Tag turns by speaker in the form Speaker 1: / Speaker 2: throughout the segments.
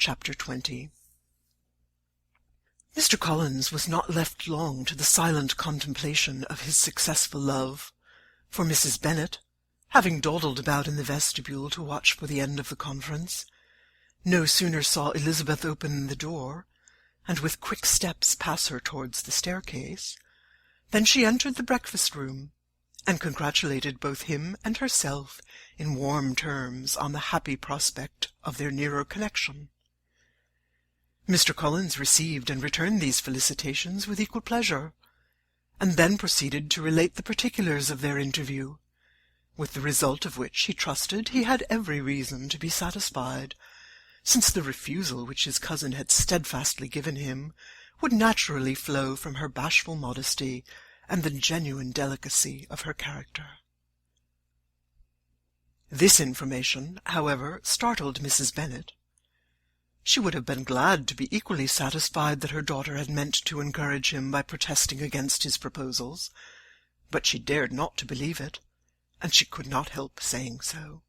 Speaker 1: Chapter 20. Mr. Collins was not left long to the silent contemplation of his successful love, for Mrs. Bennet, having dawdled about in the vestibule to watch for the end of the conference, no sooner saw Elisabeth open the door, and with quick steps pass her towards the staircase, than she entered the breakfast-room, and congratulated both him and herself in warm terms on the happy prospect of their nearer connection. Mr. Collins received and returned these felicitations with equal pleasure, and then proceeded to relate the particulars of their interview, with the result of which he trusted he had every reason to be satisfied, since the refusal which his cousin had steadfastly given him would naturally flow from her bashful modesty and the genuine delicacy of her character. This information, however, startled Mrs. Bennet. She would have been glad to be equally satisfied that her daughter had meant to encourage him by protesting against his proposals, but she dared not to believe it, and she could not help saying so.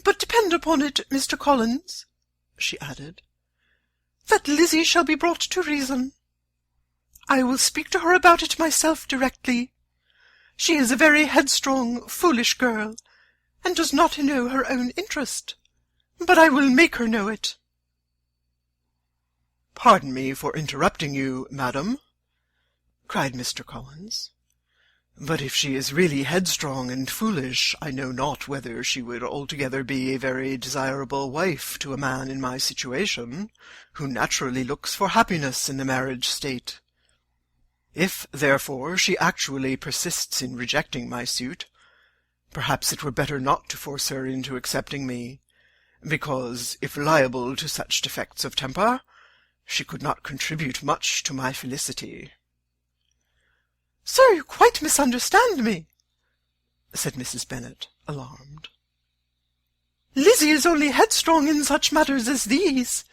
Speaker 1: "But depend upon it, Mr. Collins," she added, "that Lizzie shall be brought to reason. I will speak to her about it myself directly. She is a very headstrong, foolish girl, and does not know her own interest, but I will make her know it." "Pardon me for interrupting you, madam," cried Mr. Collins, "but if she is really headstrong and foolish, I know not whether she would altogether be a very desirable wife to a man in my situation, who naturally looks for happiness in the marriage state. If, therefore, she actually persists in rejecting my suit, perhaps it were better not to force her into accepting me, because, if liable to such defects of temper, she could not contribute much to my felicity." "Sir, you quite misunderstand me," said Mrs. Bennet, alarmed. "Lizzie is only headstrong in such matters as these.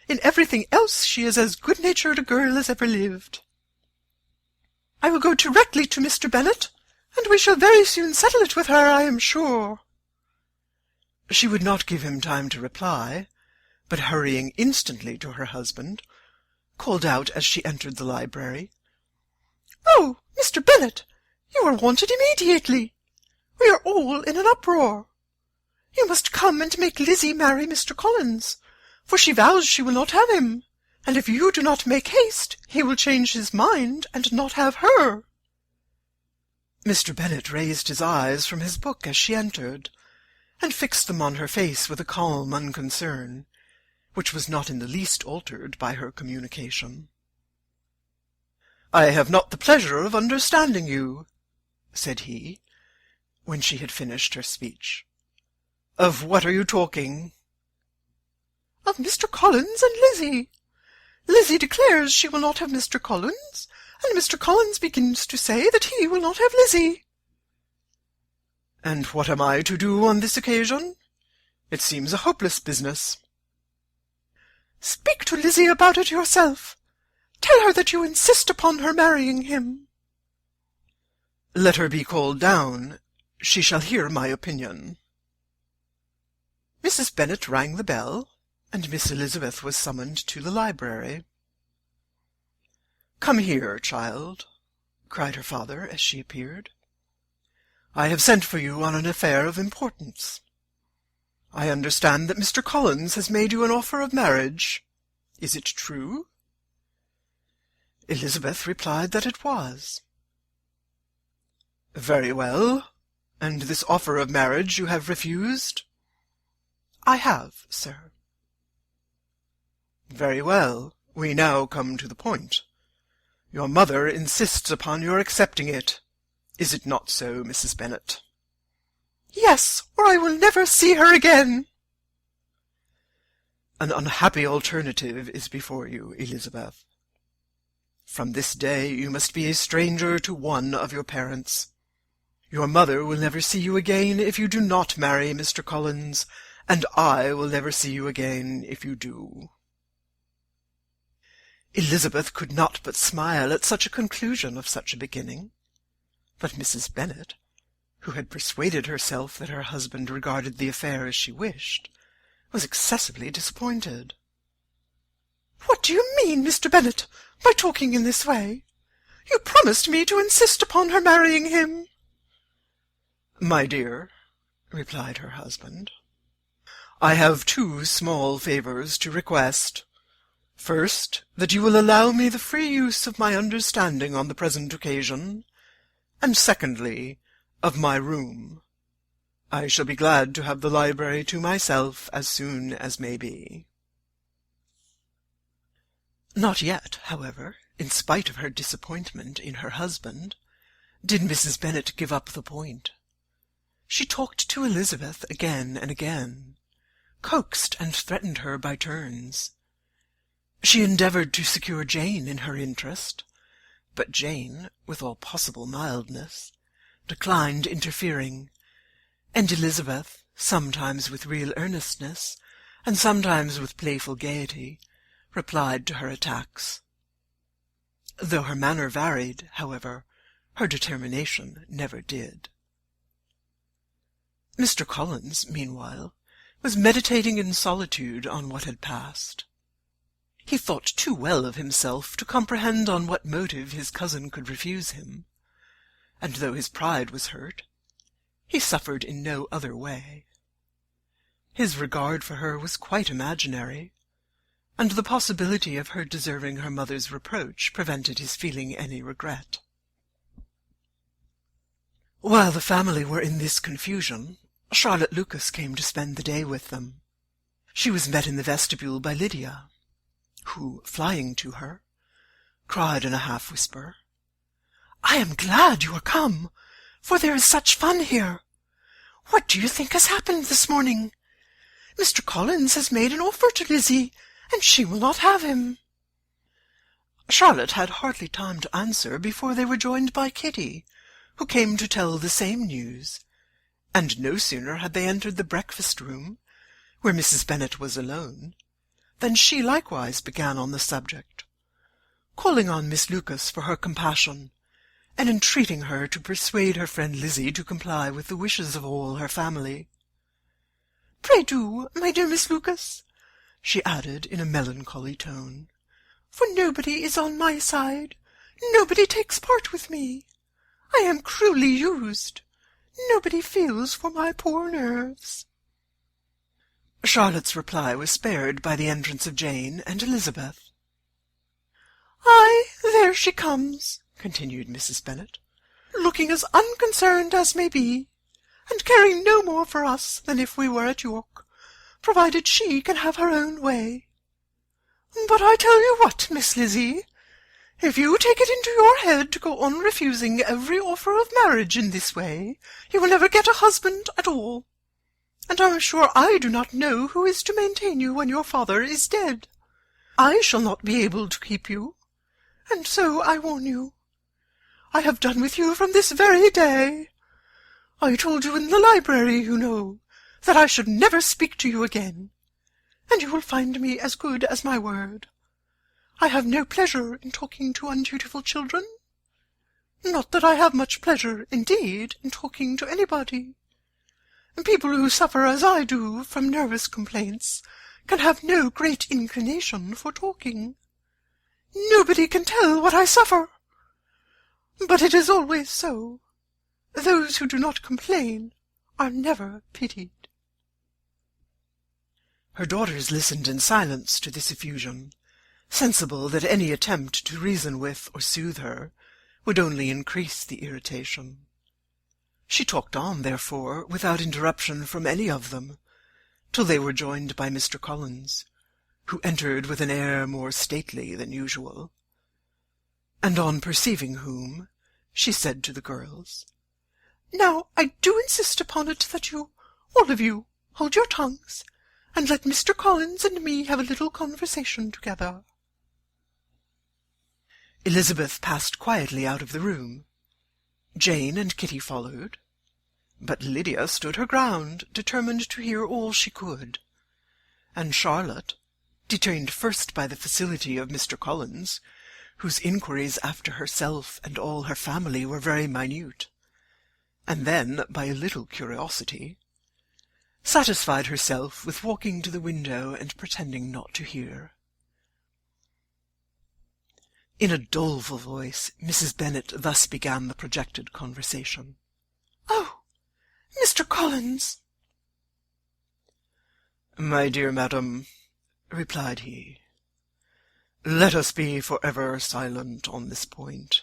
Speaker 1: In everything else she is as good-natured a girl as ever lived. I will go directly to Mr. Bennet, and we shall very soon settle it with her, I am sure." She would not give him time to reply, but hurrying instantly to her husband, called out as she entered the library, "Oh, Mr. Bennet, you are wanted immediately. We are all in an uproar. You must come and make Lizzie marry Mr. Collins, for she vows she will not have him, and if you do not make haste, he will change his mind and not have her." Mr. Bennet raised his eyes from his book as she entered, and fixed them on her face with a calm unconcern, which was not in the least altered by her communication. "I have not the pleasure of understanding you," said he, when she had finished her speech. "Of what are you talking?" "Of Mr. Collins and Lizzie. Lizzie declares she will not have Mr. Collins, and Mr. Collins begins to say that he will not have Lizzie." "And what am I to do on this occasion? It seems a hopeless business." "Speak to Lizzie about it yourself. Tell her that you insist upon her marrying him." "Let her be called down. She shall hear my opinion." Mrs. Bennet rang the bell, and Miss Elisabeth was summoned to the library. "Come here, child," cried her father as she appeared. "I have sent for you on an affair of importance. I understand that Mr. Collins has made you an offer of marriage. Is it true?" Elisabeth replied that it was. "Very well. And this offer of marriage you have refused?" "I have, sir." "Very well. We now come to the point. Your mother insists upon your accepting it. Is it not so, Mrs. Bennet?" "Yes, or I will never see her again." "An unhappy alternative is before you, Elisabeth. From this day you must be a stranger to one of your parents. Your mother will never see you again if you do not marry Mr. Collins, and I will never see you again if you do." Elisabeth could not but smile at such a conclusion of such a beginning, but Mrs. Bennet, who had persuaded herself that her husband regarded the affair as she wished, was excessively disappointed.
Speaker 2: "What do you mean, Mr. Bennet, by talking in this way? You promised me to insist upon her marrying him."
Speaker 1: "My dear," replied her husband, "I have 2 small favours to request. First, that you will allow me the free use of my understanding on the present occasion, and secondly, of my room. I shall be glad to have the library to myself as soon as may be." Not yet, however, in spite of her disappointment in her husband, did Mrs. Bennet give up the point. She talked to Elisabeth again and again, coaxed and threatened her by turns. She endeavoured to secure Jane in her interest, but Jane, with all possible mildness, declined interfering, and Elisabeth, sometimes with real earnestness, and sometimes with playful gaiety, replied to her attacks. Though her manner varied, however, her determination never did. Mr. Collins, meanwhile, was meditating in solitude on what had passed. He thought too well of himself to comprehend on what motive his cousin could refuse him, and though his pride was hurt, he suffered in no other way. His regard for her was quite imaginary, and the possibility of her deserving her mother's reproach prevented his feeling any regret. While the family were in this confusion, Charlotte Lucas came to spend the day with them. She was met in the vestibule by Lydia, who, flying to her, cried in a half-whisper, "I am glad you are come, for there is such fun here. What do you think has happened this morning? Mr. Collins has made an offer to Lizzie, and she will not have him." Charlotte had hardly time to answer before they were joined by Kitty, who came to tell the same news, and no sooner had they entered the breakfast-room, where Mrs. Bennet was alone, than she likewise began on the subject, calling on Miss Lucas for her compassion, and entreating her to persuade her friend Lizzie to comply with the wishes of all her family. "Pray do, my dear Miss Lucas," she added in a melancholy tone, "for nobody is on my side, nobody takes part with me. I am cruelly used. Nobody feels for my poor nerves." Charlotte's reply was spared by the entrance of Jane and Elisabeth. "Ay, there she comes," continued Mrs. Bennet, "looking as unconcerned as may be, and caring no more for us than if we were at York, provided she can have her own way. But I tell you what, Miss Lizzie, if you take it into your head to go on refusing every offer of marriage in this way, you will never get a husband at all. And I am sure I do not know who is to maintain you when your father is dead. I shall not be able to keep you, and so I warn you. I have done with you from this very day. I told you in the library, you know, that I should never speak to you again, and you will find me as good as my word. I have no pleasure in talking to undutiful children. Not that I have much pleasure, indeed, in talking to anybody. People who suffer as I do from nervous complaints can have no great inclination for talking. Nobody can tell what I suffer. But it is always so. Those who do not complain are never pitied." Her daughters listened in silence to this effusion, sensible that any attempt to reason with or soothe her would only increase the irritation. She talked on, therefore, without interruption from any of them, till they were joined by Mr. Collins, who entered with an air more stately than usual, and on perceiving whom, she said to the girls, "Now I do insist upon it that you, all of you, hold your tongues, and let Mr. Collins and me have a little conversation together." Elisabeth passed quietly out of the room. Jane and Kitty followed, but Lydia stood her ground, determined to hear all she could, and Charlotte, detained first by the facility of Mr. Collins, whose inquiries after herself and all her family were very minute, and then by a little curiosity, satisfied herself with walking to the window and pretending not to hear. In a doleful voice, Mrs. Bennet thus began the projected conversation.
Speaker 2: "Oh, Mr. Collins!"
Speaker 1: "My dear madam," replied he, "let us be for ever silent on this point.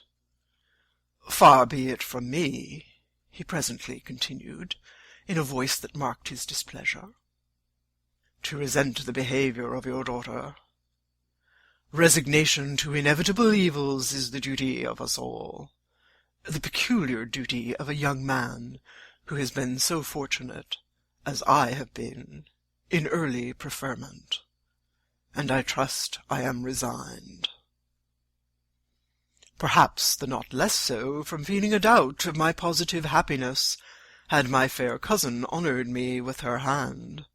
Speaker 1: Far be it from me," he presently continued, in a voice that marked his displeasure, "to resent the behaviour of your daughter. Resignation to inevitable evils is the duty of us all, the peculiar duty of a young man who has been so fortunate, as I have been, in early preferment, and I trust I am resigned. Perhaps the not less so from feeling a doubt of my positive happiness, had my fair cousin honoured me with her hand.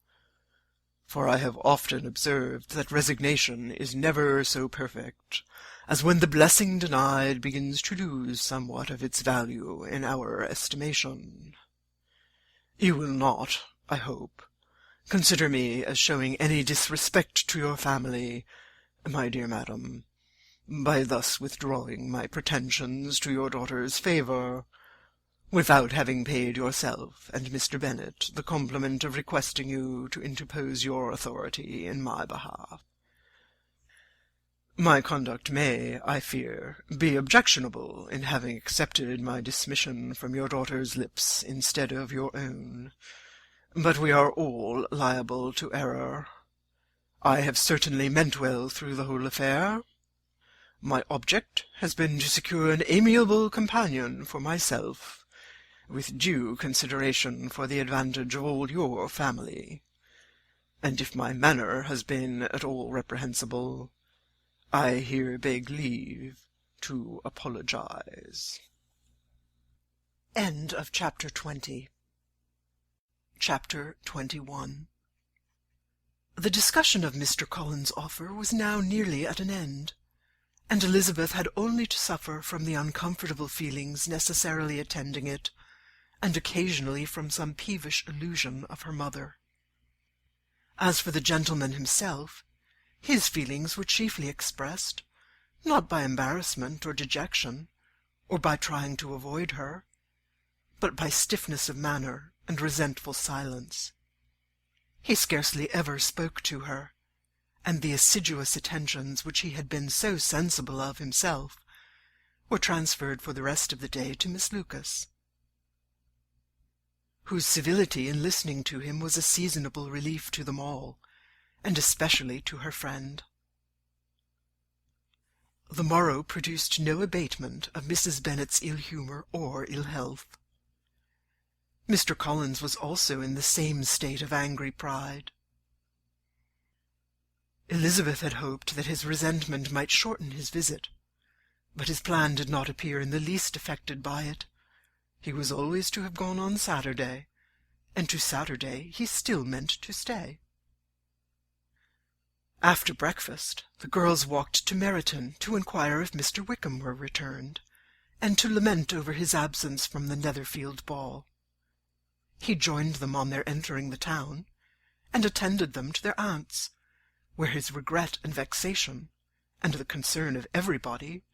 Speaker 1: For I have often observed that resignation is never so perfect as when the blessing denied begins to lose somewhat of its value in our estimation. You will not, I hope, consider me as showing any disrespect to your family, my dear madam, by thus withdrawing my pretensions to your daughter's favour, without having paid yourself and Mr. Bennet the compliment of requesting you to interpose your authority in my behalf. My conduct may, I fear, be objectionable in having accepted my dismission from your daughter's lips instead of your own, but we are all liable to error. I have certainly meant well through the whole affair. My object has been to secure an amiable companion for myself, with due consideration for the advantage of all your family, and if my manner has been at all reprehensible, I here beg leave to apologize.
Speaker 2: End of Chapter 20.
Speaker 1: Chapter 21.
Speaker 2: The discussion of Mr. Collins' offer was now nearly at an end, and Elisabeth had only to suffer from the uncomfortable feelings necessarily attending it, and occasionally from some peevish allusion of her mother. As for the gentleman himself, his feelings were chiefly expressed, not by embarrassment or dejection, or by trying to avoid her, but by stiffness of manner and resentful silence. He scarcely ever spoke to her, and the assiduous attentions which he had been so sensible of himself were transferred for the rest of the day to Miss Lucas, whose civility in listening to him was a seasonable relief to them all, and especially to her friend. The morrow produced no abatement of Mrs. Bennet's ill-humour or ill-health. Mr. Collins was also in the same state of angry pride. Elisabeth had hoped that his resentment might shorten his visit, but his plan did not appear in the least affected by it. He was always to have gone on Saturday, and to Saturday he still meant to stay. After breakfast, the girls walked to Meryton to inquire if Mr. Wickham were returned, and to lament over his absence from the Netherfield ball. He joined them on their entering the town, and attended them to their aunt's, where his regret and vexation, and the concern of everybody,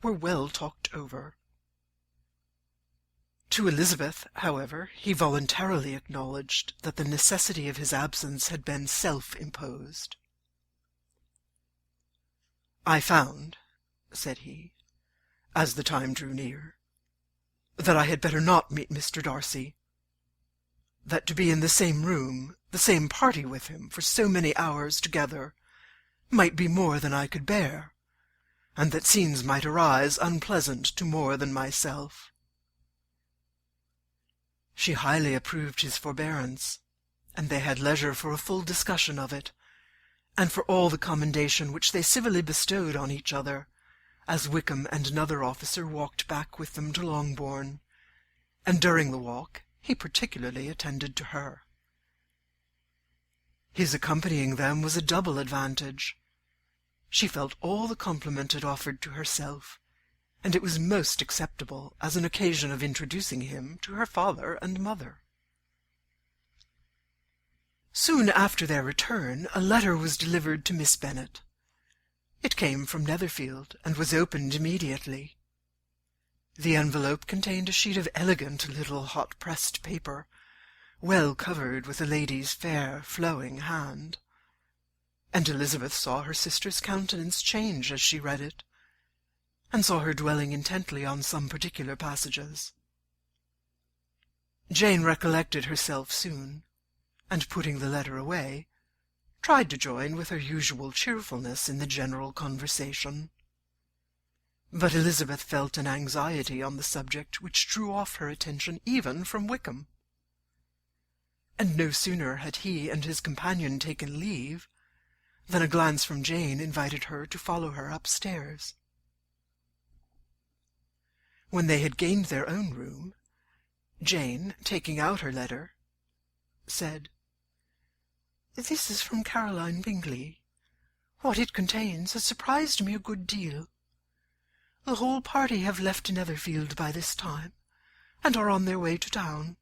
Speaker 2: were well talked over. To Elisabeth, however, he voluntarily acknowledged that the necessity of his absence had been self-imposed. "I found," said he, as the time drew near, "that I had better not meet Mr. Darcy, that to be in the same room, the same party with him, for so many hours together, might be more than I could bear, and that scenes might arise unpleasant to more than myself." She highly approved his forbearance, and they had leisure for a full discussion of it, and for all the commendation which they civilly bestowed on each other, as Wickham and another officer walked back with them to Longbourn, and during the walk he particularly attended to her. His accompanying them was a double advantage. She felt all the compliment it offered to herself, and it was most acceptable as an occasion of introducing him to her father and mother. Soon after their return, a letter was delivered to Miss Bennet. It came from Netherfield, and was opened immediately. The envelope contained a sheet of elegant little hot-pressed paper, well covered with a lady's fair, flowing hand, and Elisabeth saw her sister's countenance change as she read it, and saw her dwelling intently on some particular passages. Jane recollected herself soon, and putting the letter away, tried to join with her usual cheerfulness in the general conversation. But Elisabeth felt an anxiety on the subject which drew off her attention even from Wickham. And no sooner had he and his companion taken leave than a glance from Jane invited her to follow her upstairs. When they had gained their own room, Jane, taking out her letter, said, "This is from Caroline Bingley. What it contains has surprised me a good deal. The whole party have left Netherfield by this time, and are on their way to town,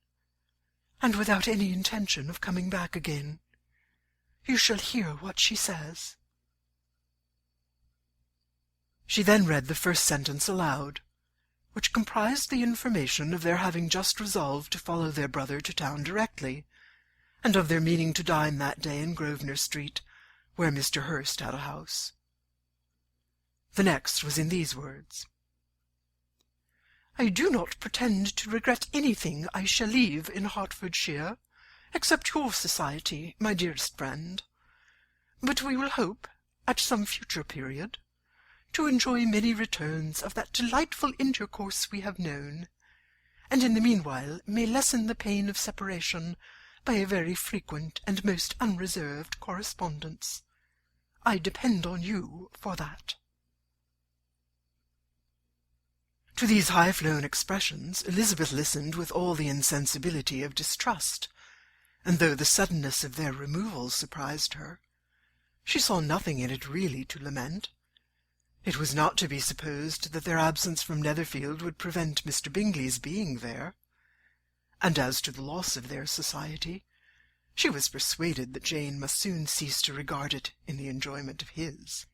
Speaker 2: and without any intention of coming back again. You shall hear what she says." She then read the first sentence aloud, which comprised the information of their having just resolved to follow their brother to town directly, and of their meaning to dine that day in Grosvenor Street, where Mr. Hurst had a house. The next was in these words: "I do not pretend to regret anything I shall leave in Hertfordshire, except your society, my dearest friend, but we will hope, at some future period, to enjoy many returns of that delightful intercourse we have known, and in the meanwhile may lessen the pain of separation by a very frequent and most unreserved correspondence. I depend on you for that." To these high-flown expressions Elisabeth listened with all the insensibility of distrust, and though the suddenness of their removal surprised her, she saw nothing in it really to lament. It was not to be supposed that their absence from Netherfield would prevent Mr. Bingley's being there, and as to the loss of their society, she was persuaded that Jane must soon cease to regard it in the enjoyment of his.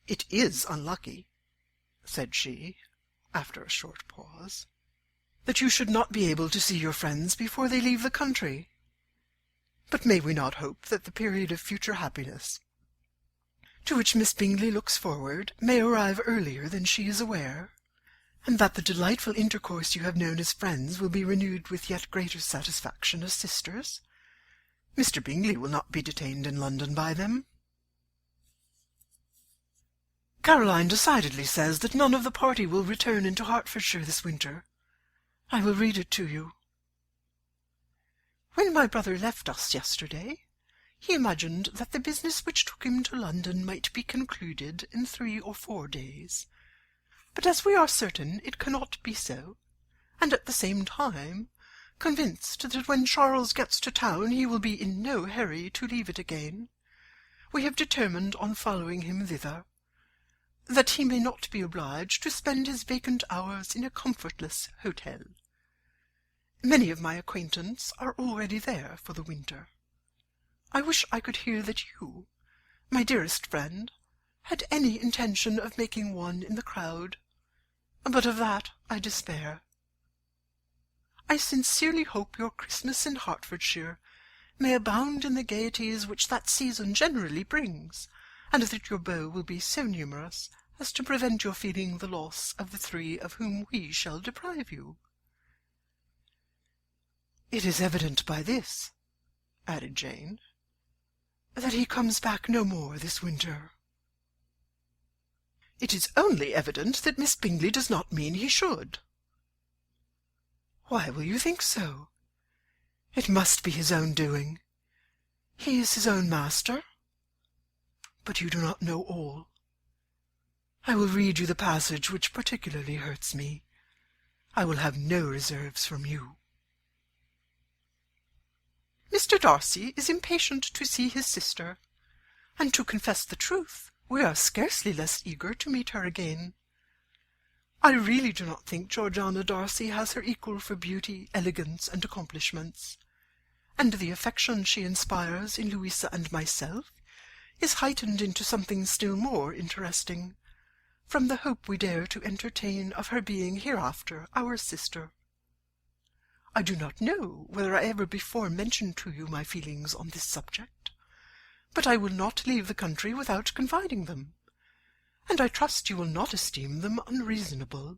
Speaker 2: "It is unlucky," said she, after a short pause, "that you should not be able to see your friends before they leave the country. But may we not hope that the period of future happiness, to which Miss Bingley looks forward, may arrive earlier than she is aware, and that the delightful intercourse you have known as friends will be renewed with yet greater satisfaction as sisters? Mr. Bingley will not be detained in London by them." "Caroline decidedly says that none of the party will return into Hertfordshire this winter. I will read it to you. When my brother left us yesterday, he imagined that the business which took him to London might be concluded in 3 or 4 days, but as we are certain it cannot be so, and at the same time convinced that when Charles gets to town he will be in no hurry to leave it again, we have determined on following him thither, that he may not be obliged to spend his vacant hours in a comfortless hotel. Many of my acquaintance are already there for the winter. I wish I could hear that you, my dearest friend, had any intention of making one in the crowd, but of that I despair. I sincerely hope your Christmas in Hertfordshire may abound in the gaieties which that season generally brings, and that your beaux will be so numerous as to prevent your feeling the loss of the 3 of whom we shall deprive you. It is evident by this," added Jane, "that he comes back no more this winter." "It is only evident that Miss Bingley does not mean he should." "Why will you think so? It must be his own doing. He is his own master. But you do not know all. I will read you the passage which particularly hurts me. I will have no reserves from you. Mr. Darcy is impatient to see his sister, and to confess the truth, we are scarcely less eager to meet her again. I really do not think Georgiana Darcy has her equal for beauty, elegance, and accomplishments. and the affection she inspires in Louisa and myself is heightened into something still more interesting, from the hope we dare to entertain of her being hereafter our sister. I do not know whether I ever before mentioned to you my feelings on this subject, but I will not leave the country without confiding them, and I trust you will not esteem them unreasonable.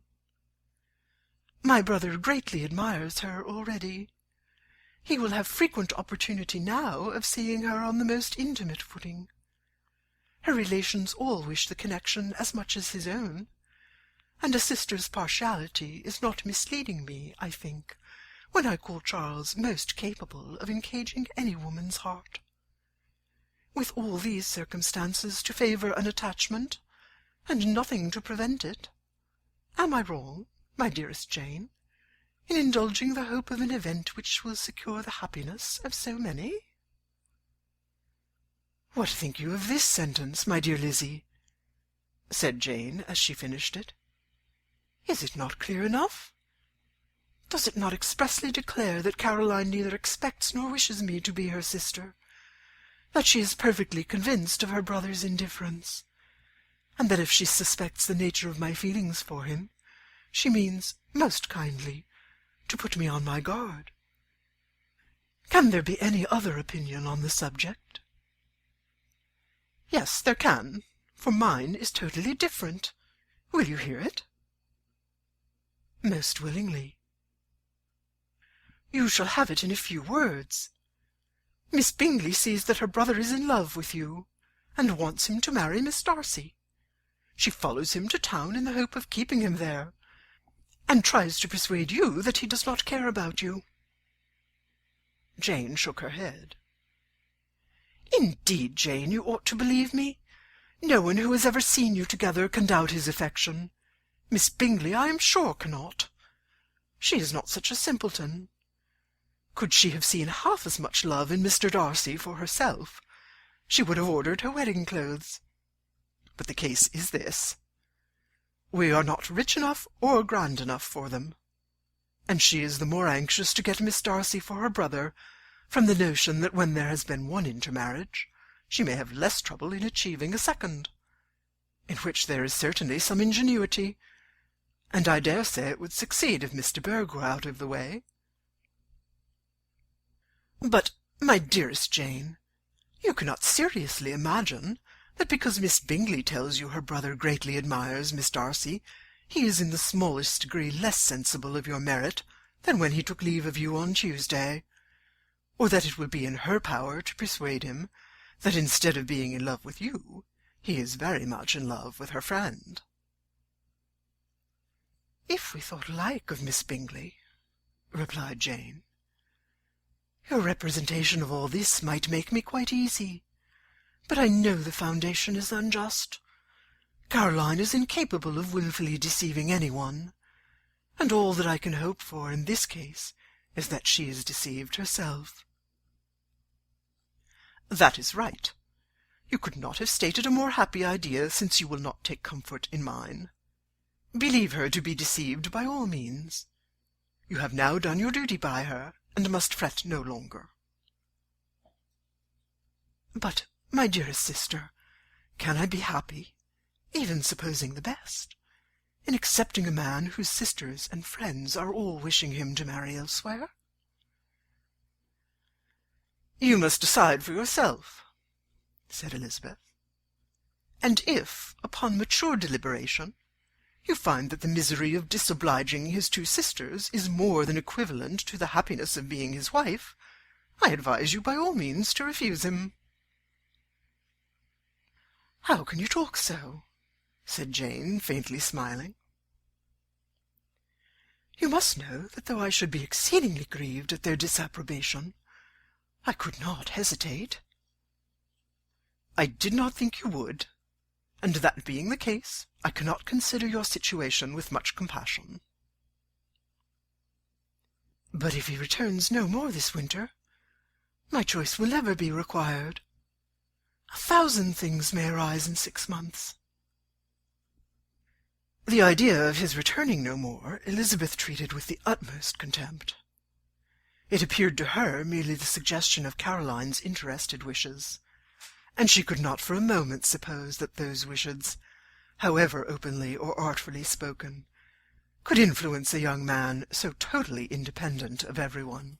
Speaker 2: My brother greatly admires her already. He will have frequent opportunity now of seeing her on the most intimate footing. Her relations all wish the connection as much as his own, and a sister's partiality is not misleading me, I think, when I call Charles most capable of engaging any woman's heart. With all these circumstances to favour an attachment, and nothing to prevent it, am I wrong, my dearest Jane, in indulging the hope of an event which will secure the happiness of so many? "What think you of this sentence, my dear Lizzie?" said Jane, as she finished it. "Is it not clear enough? Does it not expressly declare that Caroline neither expects nor wishes me to be her sister, that she is perfectly convinced of her brother's indifference, and that if she suspects the nature of my feelings for him, she means, most kindly, to put me on my guard? Can there be any other opinion on the subject?" "Yes, there can, for mine is totally different. Will you hear it?" "Most willingly." "You shall have it in a few words. Miss Bingley sees that her brother is in love with you, and wants him to marry Miss Darcy. She follows him to town in the hope of keeping him there, and tries to persuade you that he does not care about you." Jane shook her head. "Indeed, Jane, you ought to believe me. No one who has ever seen you together can doubt his affection. Miss Bingley, I am sure, cannot. She is not such a simpleton. Could she have seen half as much love in Mr. Darcy for herself, she would have ordered her wedding clothes. But the case is this. We are not rich enough or grand enough for them, and she is the more anxious to get Miss Darcy for her brother from the notion that when there has been one intermarriage, she may have less trouble in achieving a second, in which there is certainly some ingenuity, and I dare say it would succeed if Mr. Berg were out of the way. But, my dearest Jane, you cannot seriously imagine that because Miss Bingley tells you her brother greatly admires Miss Darcy, he is in the smallest degree less sensible of your merit than when he took leave of you on Tuesday, or that it will be in her power to persuade him that instead of being in love with you, he is very much in love with her friend." "If we thought alike of Miss Bingley," replied Jane, "your representation of all this might make me quite easy. But I know the foundation is unjust. Caroline is incapable of wilfully deceiving anyone, and all that I can hope for in this case is that she is deceived herself." "That is right. You could not have stated a more happy idea, since you will not take comfort in mine. Believe her to be deceived by all means. You have now done your duty by her, and must fret no longer." "But, my dearest sister, can I be happy, even supposing the best, in accepting a man whose sisters and friends are all wishing him to marry elsewhere?" "You must decide for yourself," said Elisabeth. "And if, upon mature deliberation, you find that the misery of disobliging his two sisters is more than equivalent to the happiness of being his wife, I advise you by all means to refuse him." "How can you talk so?" said Jane, faintly smiling. "You must know that though I should be exceedingly grieved at their disapprobation, I could not hesitate." "I did not think you would, and that being the case, I cannot consider your situation with much compassion." "But if he returns no more this winter, my choice will never be required. 1,000 things may arise in 6 months." The idea of his returning no more Elisabeth treated with the utmost contempt. It appeared to her merely the suggestion of Caroline's interested wishes, and she could not for a moment suppose that those wishes, however openly or artfully spoken, could influence a young man so totally independent of everyone.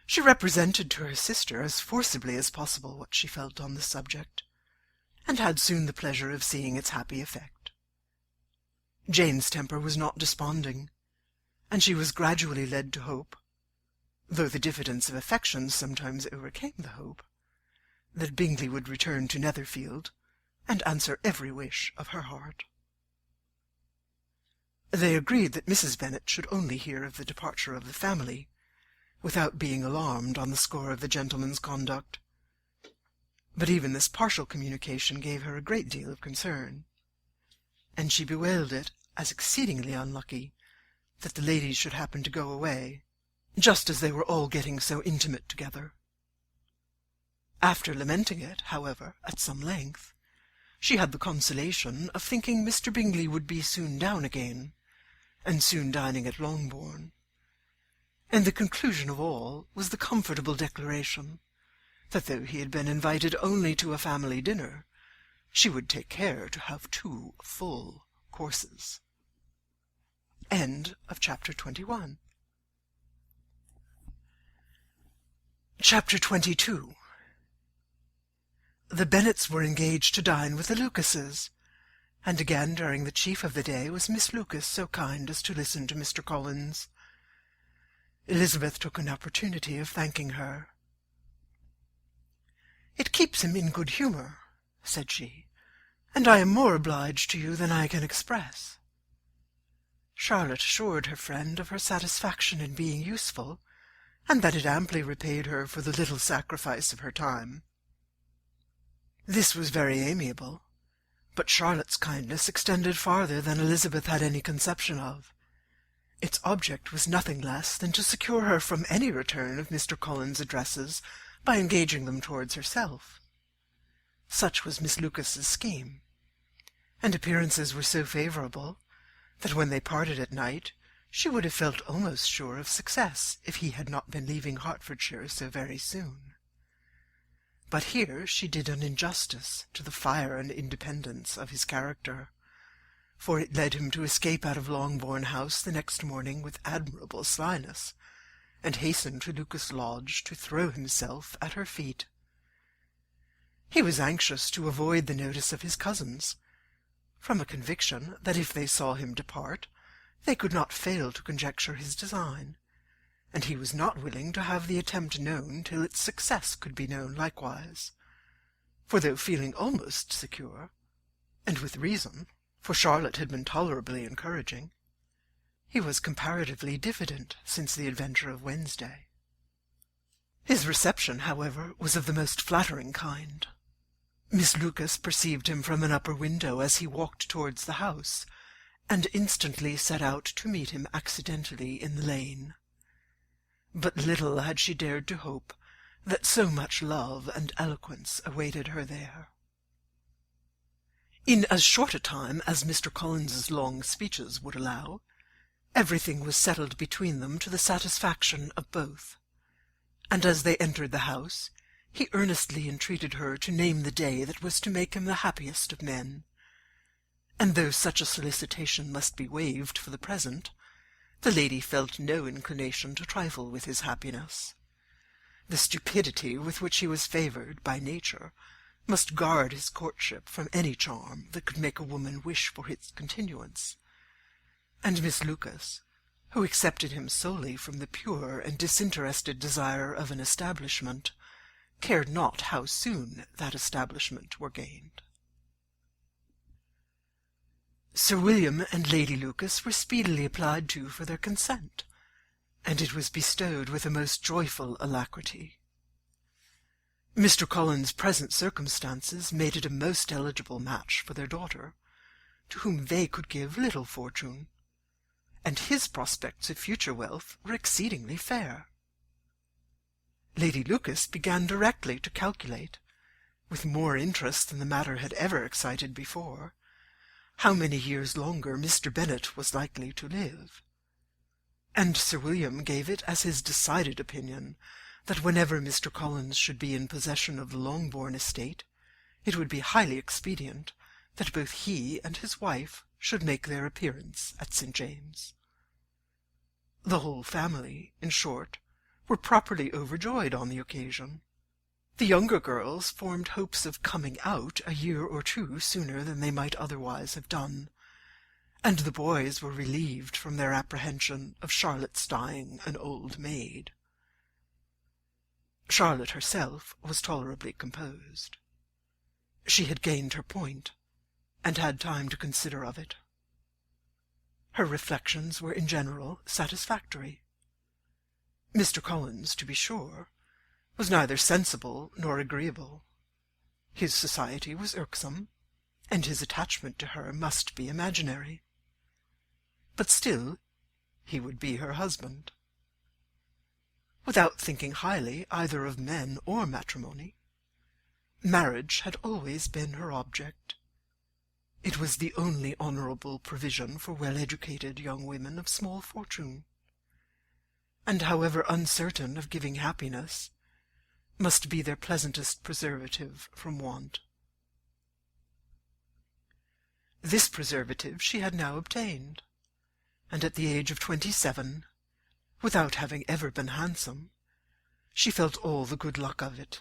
Speaker 2: She represented to her sister as forcibly as possible what she felt on the subject, and had soon the pleasure of seeing its happy effect. Jane's temper was not desponding, and she was gradually led to hope, though the diffidence of affection sometimes overcame the hope, that Bingley would return to Netherfield, and answer every wish of her heart. They agreed that Mrs. Bennet should only hear of the departure of the family, without being alarmed on the score of the gentleman's conduct. But even this partial communication gave her a great deal of concern, and she bewailed it as exceedingly unlucky that the ladies should happen to go away, just as they were all getting so intimate together. After lamenting it, however, at some length, she had the consolation of thinking Mr. Bingley would be soon down again, and soon dining at Longbourn, and the conclusion of all was the comfortable declaration that though he had been invited only to a family dinner, she would take care to have 2 full courses. End of chapter 21. Chapter 22. The Bennets were engaged to dine with the Lucases, and again during the chief of the day was Miss Lucas so kind as to listen to Mr. Collins. Elisabeth took an opportunity of thanking her. "It keeps him in good humour," said she, "and I am more obliged to you than I can express." Charlotte assured her friend of her satisfaction in being useful, and that it amply repaid her for the little sacrifice of her time. This was very amiable, but Charlotte's kindness extended farther than Elisabeth had any conception of. Its object was nothing less than to secure her from any return of Mr. Collins's addresses by engaging them towards herself. Such was Miss Lucas's scheme, and appearances were so favourable that when they parted at night she would have felt almost sure of success if he had not been leaving Hertfordshire so very soon. But here she did an injustice to the fire and independence of his character, for it led him to escape out of Longbourn House the next morning with admirable slyness, and hasten to Lucas Lodge to throw himself at her feet. He was anxious to avoid the notice of his cousins, from a conviction that if they saw him depart, they could not fail to conjecture his design, and he was not willing to have the attempt known till its success could be known likewise, for though feeling almost secure, and with reason, for Charlotte had been tolerably encouraging, he was comparatively diffident since the adventure of Wednesday. His reception, however, was of the most flattering kind. Miss Lucas perceived him from an upper window as he walked towards the house, and instantly set out to meet him accidentally in the lane. But little had she dared to hope that so much love and eloquence awaited her there. In as short a time as Mr. Collins's long speeches would allow, everything was settled between them to the satisfaction of both, and as they entered the house, he earnestly entreated her to name the day that was to make him the happiest of men, and though such a solicitation must be waived for the present, the lady felt no inclination to trifle with his happiness. The stupidity with which he was favoured by nature must guard his courtship from any charm that could make a woman wish for its continuance, and Miss Lucas, who accepted him solely from the pure and disinterested desire of an establishment, cared not how soon that establishment were gained. Sir William and Lady Lucas were speedily applied to for their consent, and it was bestowed with a most joyful alacrity. Mr. Collins's present circumstances made it a most eligible match for their daughter, to whom they could give little fortune, and his prospects of future wealth were exceedingly fair. Lady Lucas began directly to calculate, with more interest than the matter had ever excited before, how many years longer Mr. Bennet was likely to live, and Sir William gave it as his decided opinion that whenever Mr. Collins should be in possession of the Longbourn estate, it would be highly expedient that both he and his wife should make their appearance at St. James. The whole family, in short, were properly overjoyed on the occasion. The younger girls formed hopes of coming out a year or two sooner than they might otherwise have done, and the boys were relieved from their apprehension of Charlotte's dying an old maid. Charlotte herself was tolerably composed. She had gained her point, and had time to consider of it. Her reflections were in general satisfactory. Mr. Collins, to be sure, was neither sensible nor agreeable. His society was irksome, and his attachment to her must be imaginary. But still he would be her husband. Without thinking highly either of men or matrimony, marriage had always been her object. It was the only honourable provision for well-educated young women of small fortune, and however uncertain of giving happiness, must be their pleasantest preservative from want. This preservative she had now obtained, and at the age of 27, without having ever been handsome, she felt all the good luck of it.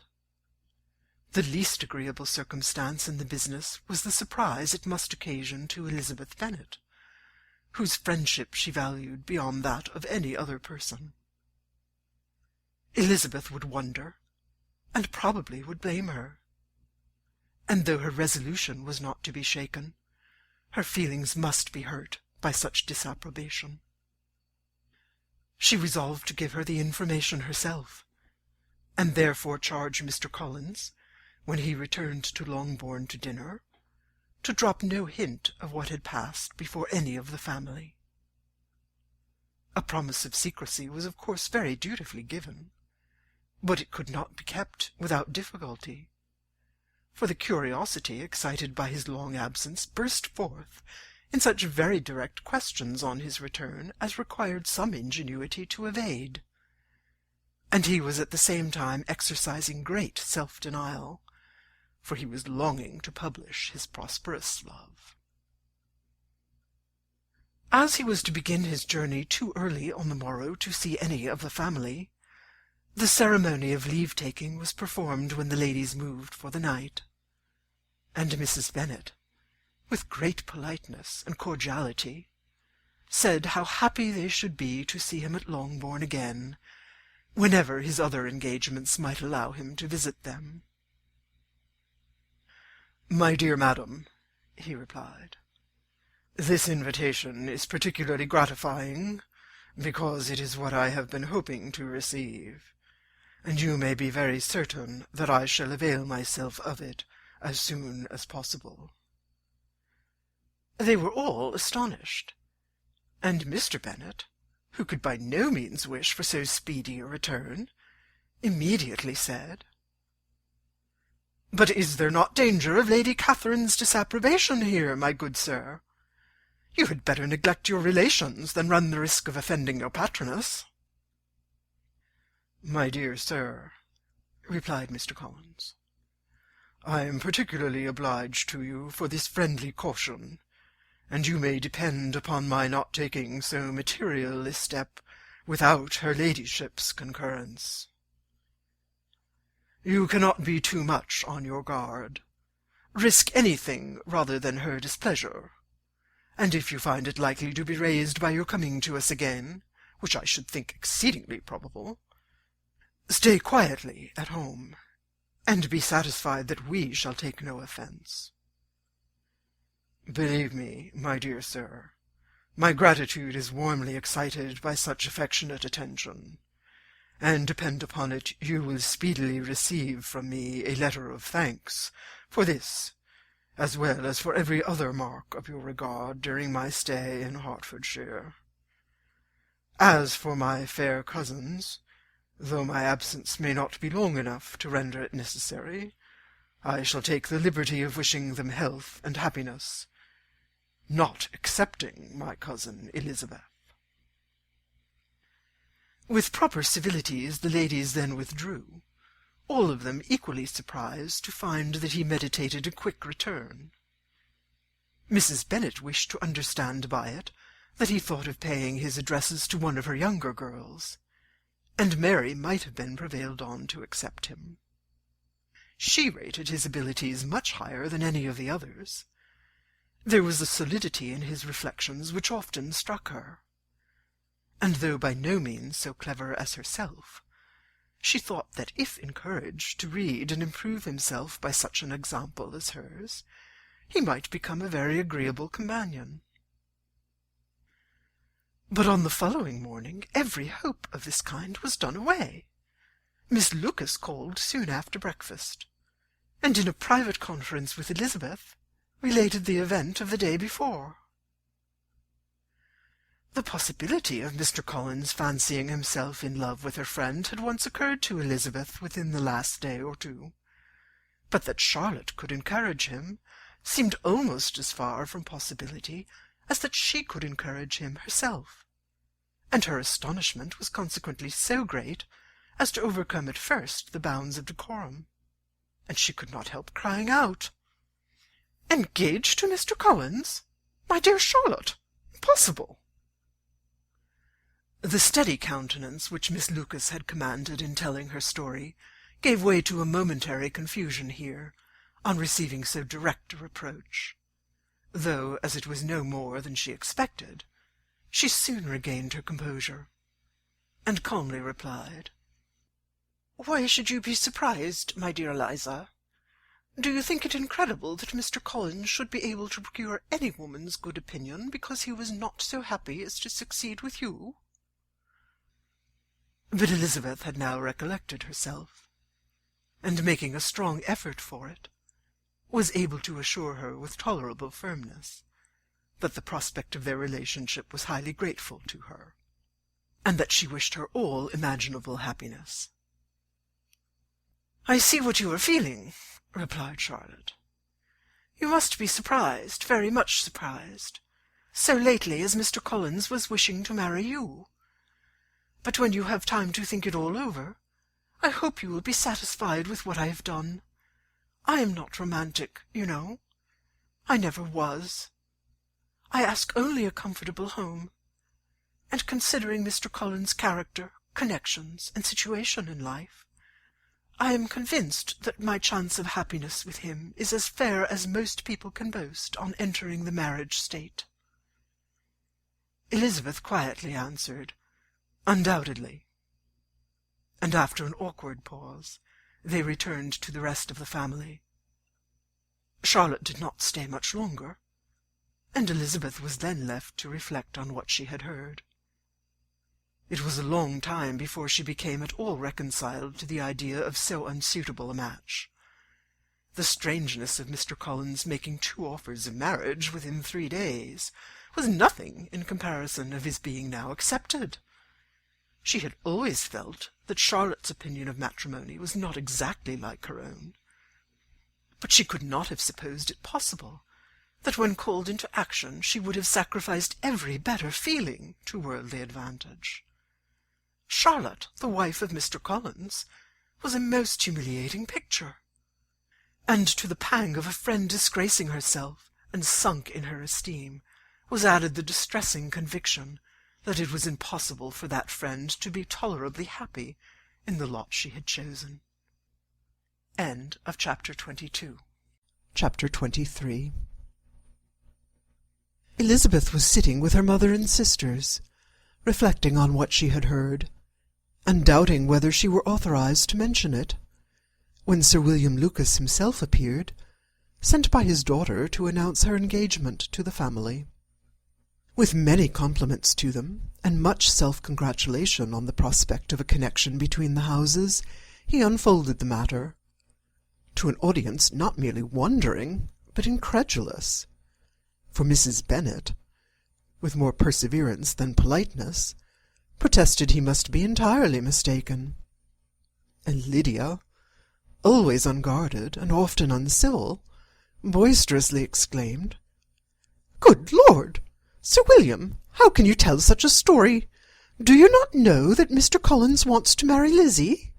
Speaker 2: The least agreeable circumstance in the business was the surprise it must occasion to Elisabeth Bennet, whose friendship she valued beyond that of any other person. Elisabeth would wonder, and probably would blame her, and though her resolution was not to be shaken, her feelings must be hurt by such disapprobation. She resolved to give her the information herself, and therefore charged Mr. Collins, when he returned to Longbourn to dinner, to drop no hint of what had passed before any of the family. A promise of secrecy was of course very dutifully given, but it could not be kept without difficulty, for the curiosity excited by his long absence burst forth in such very direct questions on his return as required some ingenuity to evade, and he was at the same time exercising great self-denial, for he was longing to publish his prosperous love. As he was to begin his journey too early on the morrow to see any of the family, the ceremony of leave-taking was performed when the ladies moved for the night, and Mrs. Bennet, with great politeness and cordiality, said how happy they should be to see him at Longbourn again, whenever his other engagements might allow him to visit them. "My dear madam," he replied, "this invitation is particularly gratifying, because it is what I have been hoping to receive, and you may be very certain that I shall avail myself of it as soon as possible." They were all astonished, and Mr. Bennet, who could by no means wish for so speedy a return, immediately said, "But is there not danger of Lady Catherine's disapprobation here, my good sir? You had better neglect your relations than run the risk of offending your patroness." "My dear sir," replied Mr. Collins, "I am particularly obliged to you for this friendly caution, and you may depend upon my not taking so material a step without her ladyship's concurrence. You cannot be too much on your guard. Risk anything rather than her displeasure, and if you find it likely to be raised by your coming to us again, which I should think exceedingly probable, stay quietly at home, and be satisfied that we shall take no offence. Believe me, my dear sir, my gratitude is warmly excited by such affectionate attention, and depend upon it you will speedily receive from me a letter of thanks for this, as well as for every other mark of your regard during my stay in Hertfordshire. As for my fair cousins, though my absence may not be long enough to render it necessary, I shall take the liberty of wishing them health and happiness, not excepting my cousin Elisabeth." With proper civilities the ladies then withdrew, all of them equally surprised to find that he meditated a quick return. Mrs. Bennet wished to understand by it that he thought of paying his addresses to one of her younger girls, and Mary might have been prevailed on to accept him. She rated his abilities much higher than any of the others. There was a solidity in his reflections which often struck her, and though by no means so clever as herself, she thought that if encouraged to read and improve himself by such an example as hers, he might become a very agreeable companion. But on the following morning every hope of this kind was done away. Miss Lucas called soon after breakfast, and in a private conference with Elisabeth related the event of the day before. The possibility of Mr. Collins fancying himself in love with her friend had once occurred to Elisabeth within the last day or two, but that Charlotte could encourage him seemed almost as far from possibility as that she could encourage him herself, and her astonishment was consequently so great as to overcome at first the bounds of decorum, and she could not help crying out, "Engaged to Mr. Collins? My dear Charlotte, impossible!" The steady countenance which Miss Lucas had commanded in telling her story gave way to a momentary confusion here, on receiving so direct a reproach, though, as it was no more than she expected, she soon regained her composure, and calmly replied, "Why should you be surprised, my dear Eliza? Do you think it incredible that Mr. Collins should be able to procure any woman's good opinion because he was not so happy as to succeed with you?" But Elisabeth had now recollected herself, and making a strong effort for it, was able to assure her with tolerable firmness that the prospect of their relationship was highly grateful to her, and that she wished her all imaginable happiness. "I see what you are feeling," replied Charlotte. "You must be surprised, very much surprised, so lately as Mr. Collins was wishing to marry you. But when you have time to think it all over, I hope you will be satisfied with what I have done. I am not romantic, you know. I never was. I ask only a comfortable home, and considering Mr. Collins' character, connections, and situation in life, I am convinced that my chance of happiness with him is as fair as most people can boast on entering the marriage state." Elisabeth quietly answered, "Undoubtedly." And after an awkward pause, they returned to the rest of the family. Charlotte did not stay much longer, and Elisabeth was then left to reflect on what she had heard. It was a long time before she became at all reconciled to the idea of so unsuitable a match. The strangeness of Mr. Collins making 2 offers of marriage within 3 days was nothing in comparison of his being now accepted. She had always felt that Charlotte's opinion of matrimony was not exactly like her own, but she could not have supposed it possible that when called into action she would have sacrificed every better feeling to worldly advantage. Charlotte, the wife of Mr. Collins, was a most humiliating picture, and to the pang of a friend disgracing herself and sunk in her esteem was added the distressing conviction that it was impossible for that friend to be tolerably happy in the lot she had chosen. End of Chapter 22. Chapter 23. Elisabeth was sitting with her mother and sisters, reflecting on what she had heard, and doubting whether she were authorized to mention it, when Sir William Lucas himself appeared, sent by his daughter to announce her engagement to the family. With many compliments to them, and much self-congratulation on the prospect of a connection between the houses, he unfolded the matter, to an audience not merely wondering, but incredulous, for Mrs. Bennet, with more perseverance than politeness, protested he must be entirely mistaken, and Lydia, always unguarded and often uncivil, boisterously exclaimed, "Good Lord! Sir William, how can you tell such a story? Do you not know that Mr. Collins wants to marry Lizzie?"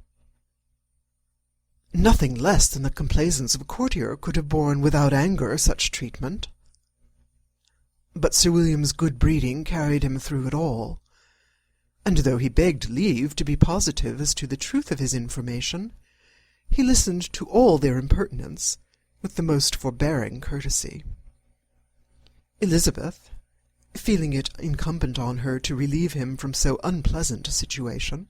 Speaker 2: Nothing less than the complaisance of a courtier could have borne without anger such treatment. But Sir William's good breeding carried him through it all, and though he begged leave to be positive as to the truth of his information, he listened to all their impertinence with the most forbearing courtesy. Elisabeth, feeling it incumbent on her to relieve him from so unpleasant a situation,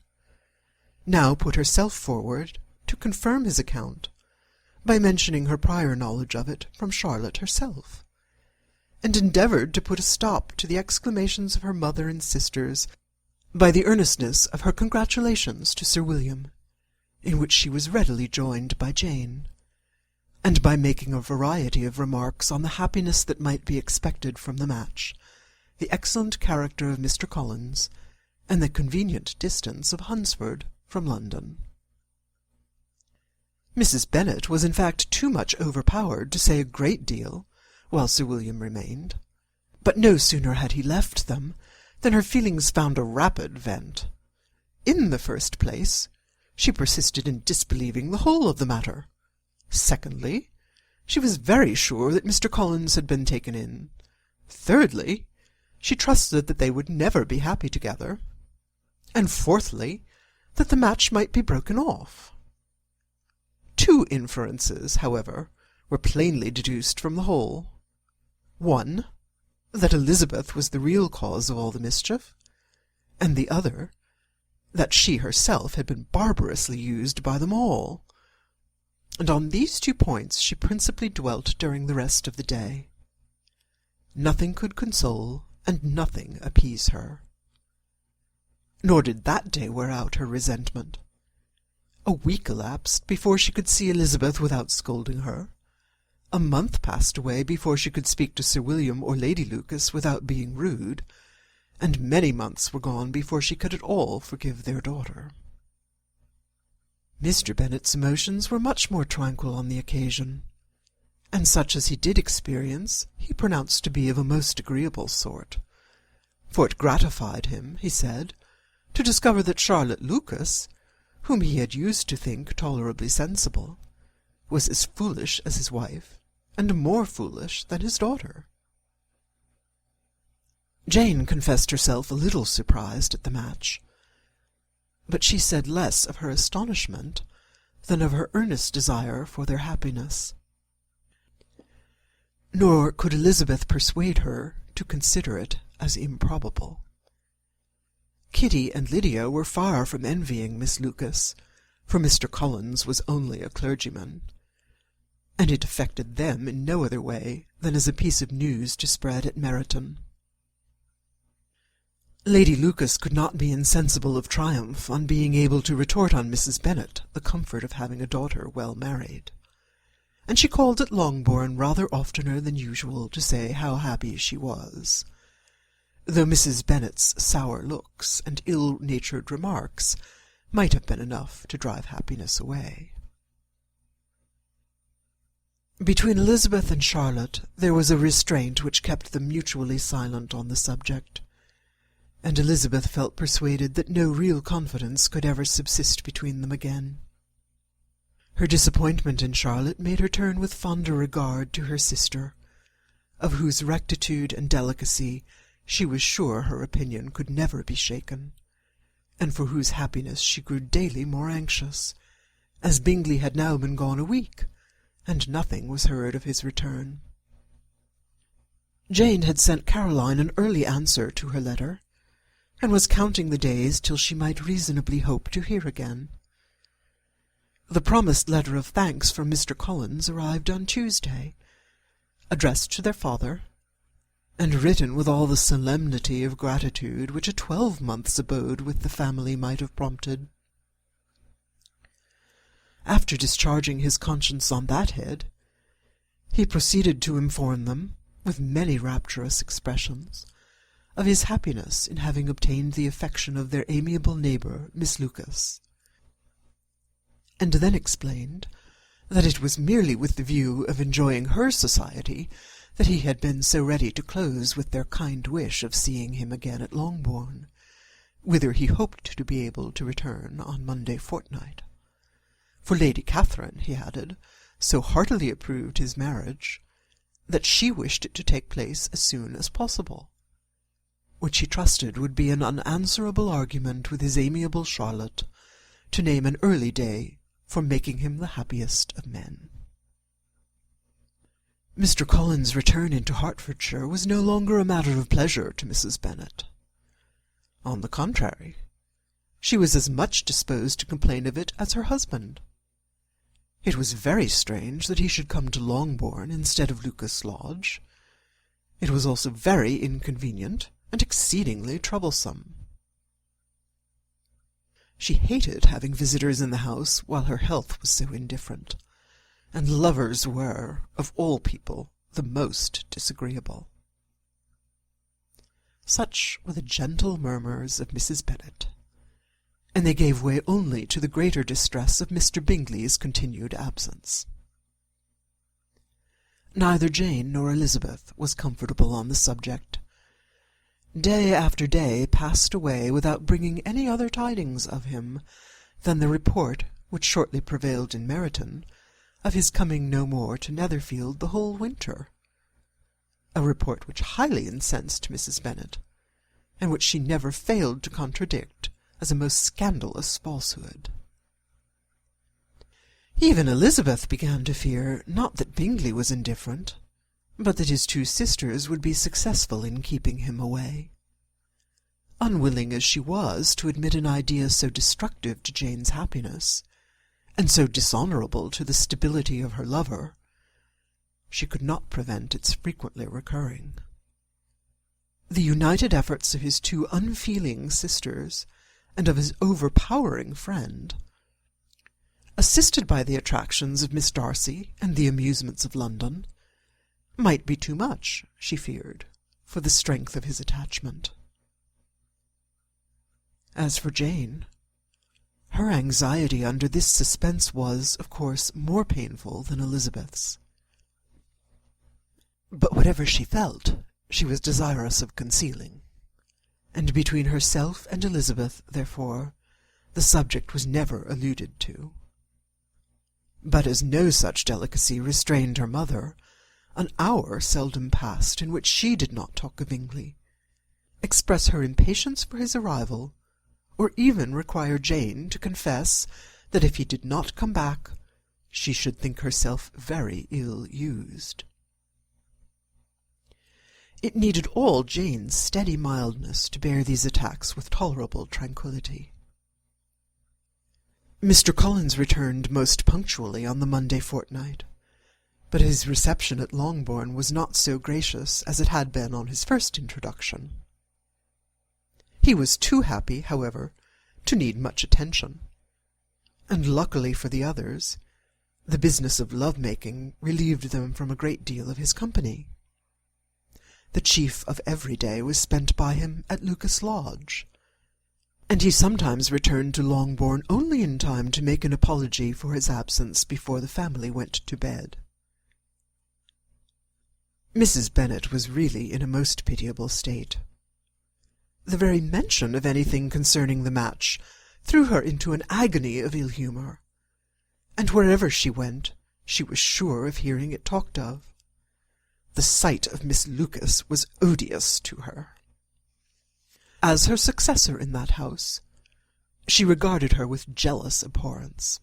Speaker 2: now put herself forward to confirm his account by mentioning her prior knowledge of it from Charlotte herself, and endeavoured to put a stop to the exclamations of her mother and sisters by the earnestness of her congratulations to Sir William, in which she was readily joined by Jane, and by making a variety of remarks on the happiness that might be expected from the match, the excellent character of Mr. Collins, and the convenient distance of Hunsford from London. Mrs. Bennet was in fact too much overpowered to say a great deal while Sir William remained, but no sooner had he left them than her feelings found a rapid vent. In the first place, she persisted in disbelieving the whole of the matter. Secondly, she was very sure that Mr. Collins had been taken in. Thirdly, she trusted that they would never be happy together. And fourthly, that the match might be broken off. Two inferences, however, were plainly deduced from the whole. One, that Elisabeth was the real cause of all the mischief, and the other, that she herself had been barbarously used by them all. And on these two points she principally dwelt during the rest of the day. Nothing could console, and nothing appease her. Nor did that day wear out her resentment. A week elapsed before she could see Elisabeth without scolding her. A month passed away before she could speak to Sir William or Lady Lucas without being rude, and many months were gone before she could at all forgive their daughter. Mr. Bennet's emotions were much more tranquil on the occasion, and such as he did experience he pronounced to be of a most agreeable sort, for it gratified him, he said, to discover that Charlotte Lucas, whom he had used to think tolerably sensible, was as foolish as his wife, and more foolish than his daughter. Jane confessed herself a little surprised at the match, but she said less of her astonishment than of her earnest desire for their happiness. Nor could Elisabeth persuade her to consider it as improbable. Kitty and Lydia were far from envying Miss Lucas, for Mr. Collins was only a clergyman, and it affected them in no other way than as a piece of news to spread at Meryton. Lady Lucas could not be insensible of triumph on being able to retort on Mrs. Bennet the comfort of having a daughter well married, and she called at Longbourn rather oftener than usual to say how happy she was, though Mrs. Bennet's sour looks and ill-natured remarks might have been enough to drive happiness away. Between Elisabeth and Charlotte there was a restraint which kept them mutually silent on the subject, and Elisabeth felt persuaded that no real confidence could ever subsist between them again. Her disappointment in Charlotte made her turn with fonder regard to her sister, of whose rectitude and delicacy she was sure her opinion could never be shaken, and for whose happiness she grew daily more anxious, as Bingley had now been gone a week, and nothing was heard of his return. Jane had sent Caroline an early answer to her letter, and was counting the days till she might reasonably hope to hear again. The promised letter of thanks from Mr. Collins arrived on Tuesday, addressed to their father, and written with all the solemnity of gratitude which a 12-month's abode with the family might have prompted. After discharging his conscience on that head, he proceeded to inform them, with many rapturous expressions, of his happiness in having obtained the affection of their amiable neighbour, Miss Lucas, and then explained that it was merely with the view of enjoying her society that he had been so ready to close with their kind wish of seeing him again at Longbourn, whither he hoped to be able to return on Monday fortnight. For Lady Catherine, he added, so heartily approved his marriage, that she wished it to take place as soon as possible, which he trusted would be an unanswerable argument with his amiable Charlotte to name an early day for making him the happiest of men. Mr. Collins's return into Hertfordshire was no longer a matter of pleasure to Mrs. Bennet. On the contrary, she was as much disposed to complain of it as her husband. It was very strange that he should come to Longbourn instead of Lucas Lodge. It was also very inconvenient and exceedingly troublesome. She hated having visitors in the house while her health was so indifferent, and lovers were, of all people, the most disagreeable. Such were the gentle murmurs of Mrs. Bennet, and they gave way only to the greater distress of Mr. Bingley's continued absence. Neither Jane nor Elisabeth was comfortable on the subject. Day after day passed away without bringing any other tidings of him than the report which shortly prevailed in Meryton of his coming no more to Netherfield the whole winter, a report which highly incensed Mrs. Bennet, and which she never failed to contradict as a most scandalous falsehood. Even Elisabeth began to fear, not that Bingley was indifferent, but that his two sisters would be successful in keeping him away. Unwilling as she was to admit an idea so destructive to Jane's happiness, and so dishonourable to the stability of her lover, she could not prevent its frequently recurring. The united efforts of his two unfeeling sisters, and of his overpowering friend, assisted by the attractions of Miss Darcy and the amusements of London, might be too much, she feared, for the strength of his attachment. As for Jane, her anxiety under this suspense was, of course, more painful than Elisabeth's. But whatever she felt, she was desirous of concealing, and between herself and Elisabeth, therefore, the subject was never alluded to. But as no such delicacy restrained her mother, an hour seldom passed in which she did not talk of Bingley, express her impatience for his arrival, or even require Jane to confess that if he did not come back, she should think herself very ill used. It needed all Jane's steady mildness to bear these attacks with tolerable tranquillity. Mr. Collins returned most punctually on the Monday fortnight, but his reception at Longbourn was not so gracious as it had been on his first introduction. He was too happy, however, to need much attention, and luckily for the others, the business of love-making relieved them from a great deal of his company. The chief of every day was spent by him at Lucas Lodge, and he sometimes returned to Longbourn only in time to make an apology for his absence before the family went to bed. Mrs. Bennet was really in a most pitiable state. The very mention of anything concerning the match threw her into an agony of ill-humour, and wherever she went, she was sure of hearing it talked of. The sight of Miss Lucas was odious to her. As her successor in that house, she regarded her with jealous abhorrence.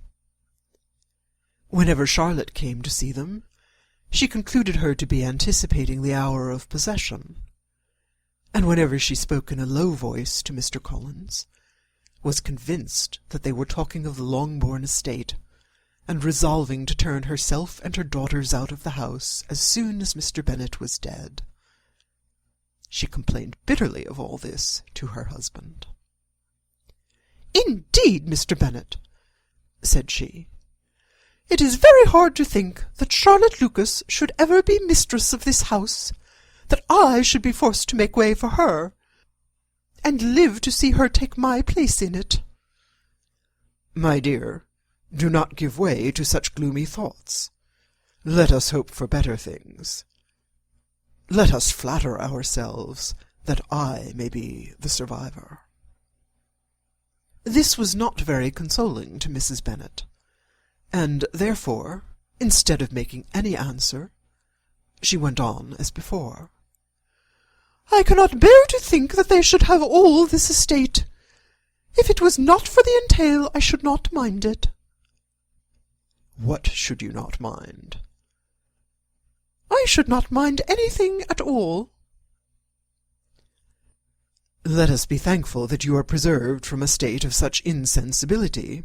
Speaker 2: Whenever Charlotte came to see them, she concluded her to be anticipating the hour of possession, and whenever she spoke in a low voice to Mr. Collins, was convinced that they were talking of the Longbourn estate, and resolving to turn herself and her daughters out of the house as soon as Mr. Bennet was dead. She complained bitterly of all this to her husband. "Indeed, Mr. Bennet," said she, "it is very hard to think that Charlotte Lucas should ever be mistress of this house, that I should be forced to make way for her, and live to see her take my place in it." "My dear, do not give way to such gloomy thoughts. Let us hope for better things. Let us flatter ourselves that I may be the survivor." This was not very consoling to Mrs. Bennet, and therefore, instead of making any answer, she went on as before. "I cannot bear to think that they should have all this estate. If it was not for the entail, I should not mind it." "What should you not mind?" "I should not mind anything at all." "Let us be thankful that you are preserved from a state of such insensibility."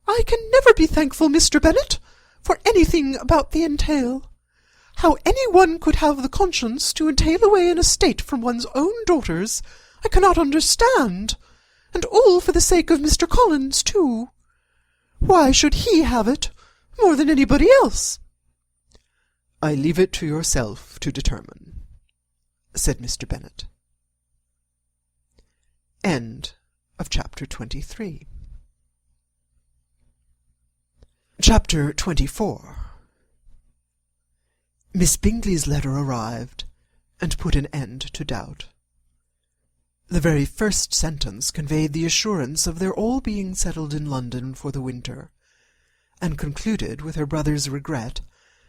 Speaker 2: "I can never be thankful, Mr. Bennet, for anything about the entail. How any one could have the conscience to entail away an estate from one's own daughters, I cannot understand, and all for the sake of Mr. Collins, too. Why should he have it more than anybody else?" "I leave it to yourself to determine," said Mr. Bennet. End of chapter 23. Chapter 24. Miss Bingley's letter arrived, and put an end to doubt. The very first sentence conveyed the assurance of their all being settled in London for the winter, and concluded with her brother's regret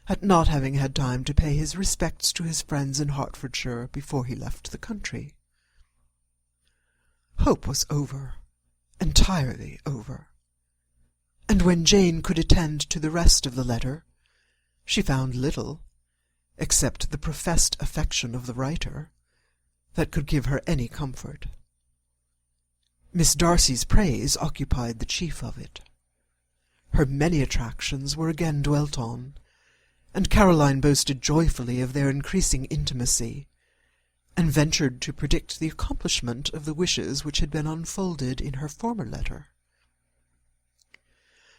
Speaker 2: at not having had time to pay his respects to his friends in Hertfordshire before he left the country. Hope was over, entirely over, and when Jane could attend to the rest of the letter, she found little, except the professed affection of the writer, that could give her any comfort. Miss Darcy's praise occupied the chief of it. Her many attractions were again dwelt on, and Caroline boasted joyfully of their increasing intimacy, and ventured to predict the accomplishment of the wishes which had been unfolded in her former letter.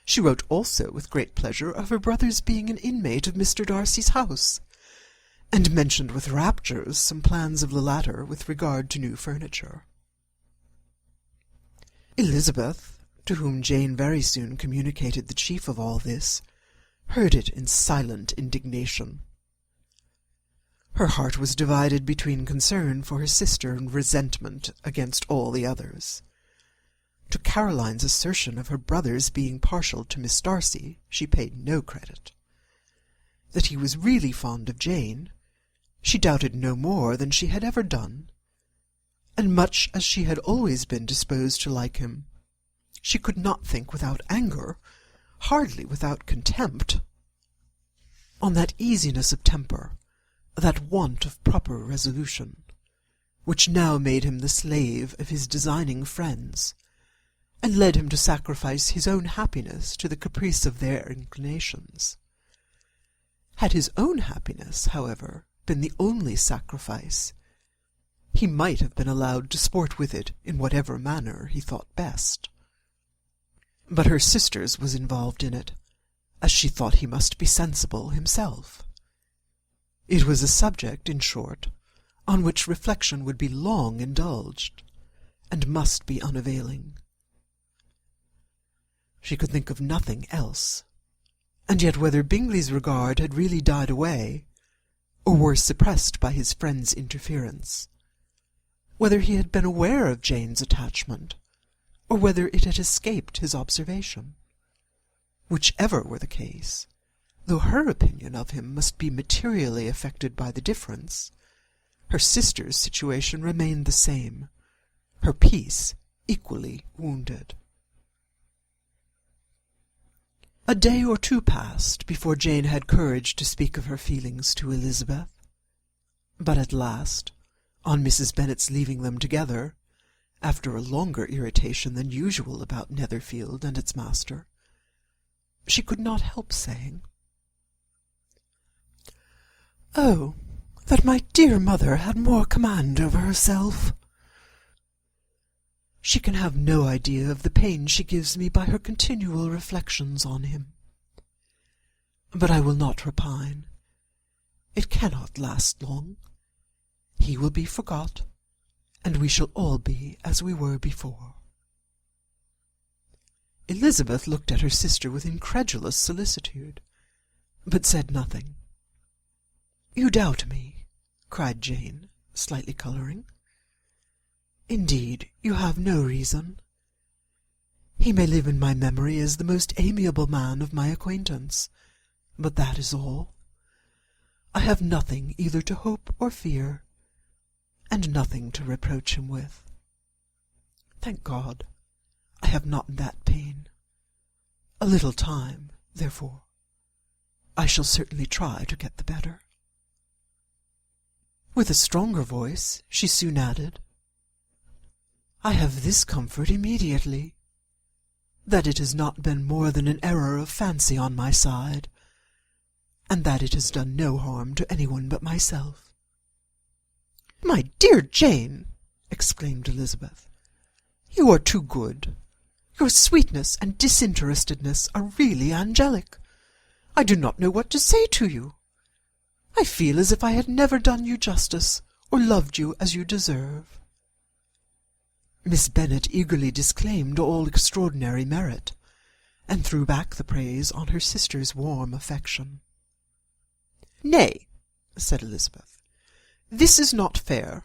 Speaker 2: She wrote also with great pleasure of her brother's being an inmate of Mr. Darcy's house, and mentioned with raptures some plans of the latter with regard to new furniture. Elisabeth, to whom Jane very soon communicated the chief of all this, heard it in silent indignation. Her heart was divided between concern for her sister and resentment against all the others. To Caroline's assertion of her brother's being partial to Miss Darcy she paid no credit. That he was really fond of Jane, she doubted no more than she had ever done, and much as she had always been disposed to like him, she could not think without anger, hardly without contempt, on that easiness of temper, that want of proper resolution, which now made him the slave of his designing friends, and led him to sacrifice his own happiness to the caprice of their inclinations. Had his own happiness, however, been the only sacrifice, he might have been allowed to sport with it in whatever manner he thought best. But her sister's was involved in it, as she thought he must be sensible himself. It was a subject, in short, on which reflection would be long indulged, and must be unavailing. She could think of nothing else, and yet whether Bingley's regard had really died away, or were suppressed by his friend's interference, whether he had been aware of Jane's attachment, or whether it had escaped his observation, whichever were the case, though her opinion of him must be materially affected by the difference, her sister's situation remained the same, her peace equally wounded. A day or two passed before Jane had courage to speak of her feelings to Elisabeth, but at last, on Mrs. Bennet's leaving them together, after a longer irritation than usual about Netherfield and its master, she could not help saying, "Oh, that my dear mother had more command over herself! She can have no idea of the pain she gives me by her continual reflections on him. But I will not repine. It cannot last long. He will be forgot, and we shall all be as we were before." Elisabeth looked at her sister with incredulous solicitude, but said nothing. "You doubt me," cried Jane, slightly colouring. Indeed, you have no reason. He may live in my memory as the most amiable man of my acquaintance, but that is all. I have nothing either to hope or fear, and nothing to reproach him with. Thank God, I have not that pain. A little time, therefore. I shall certainly try to get the better. With a stronger voice, she soon added, I have this comfort immediately, that it has not been more than an error of fancy on my side, and that it has done no harm to anyone but myself. My dear Jane, exclaimed Elisabeth, you are too good. Your sweetness and disinterestedness are really angelic. I do not know what to say to you. I feel as if I had never done you justice, or loved you as you deserve. Miss Bennet eagerly disclaimed all extraordinary merit, and threw back the praise on her sister's warm affection. Nay, said Elisabeth, this is not fair.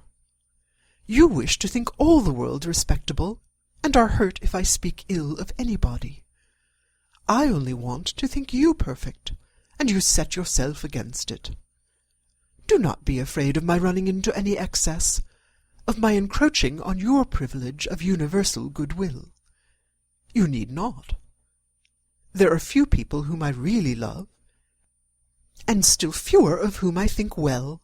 Speaker 2: You wish to think all the world respectable, and are hurt if I speak ill of anybody. I only want to think you perfect, and you set yourself against it. Do not be afraid of my running into any excess, of my encroaching on your privilege of universal goodwill. You need not. There are few people whom I really love, and still fewer of whom I think well.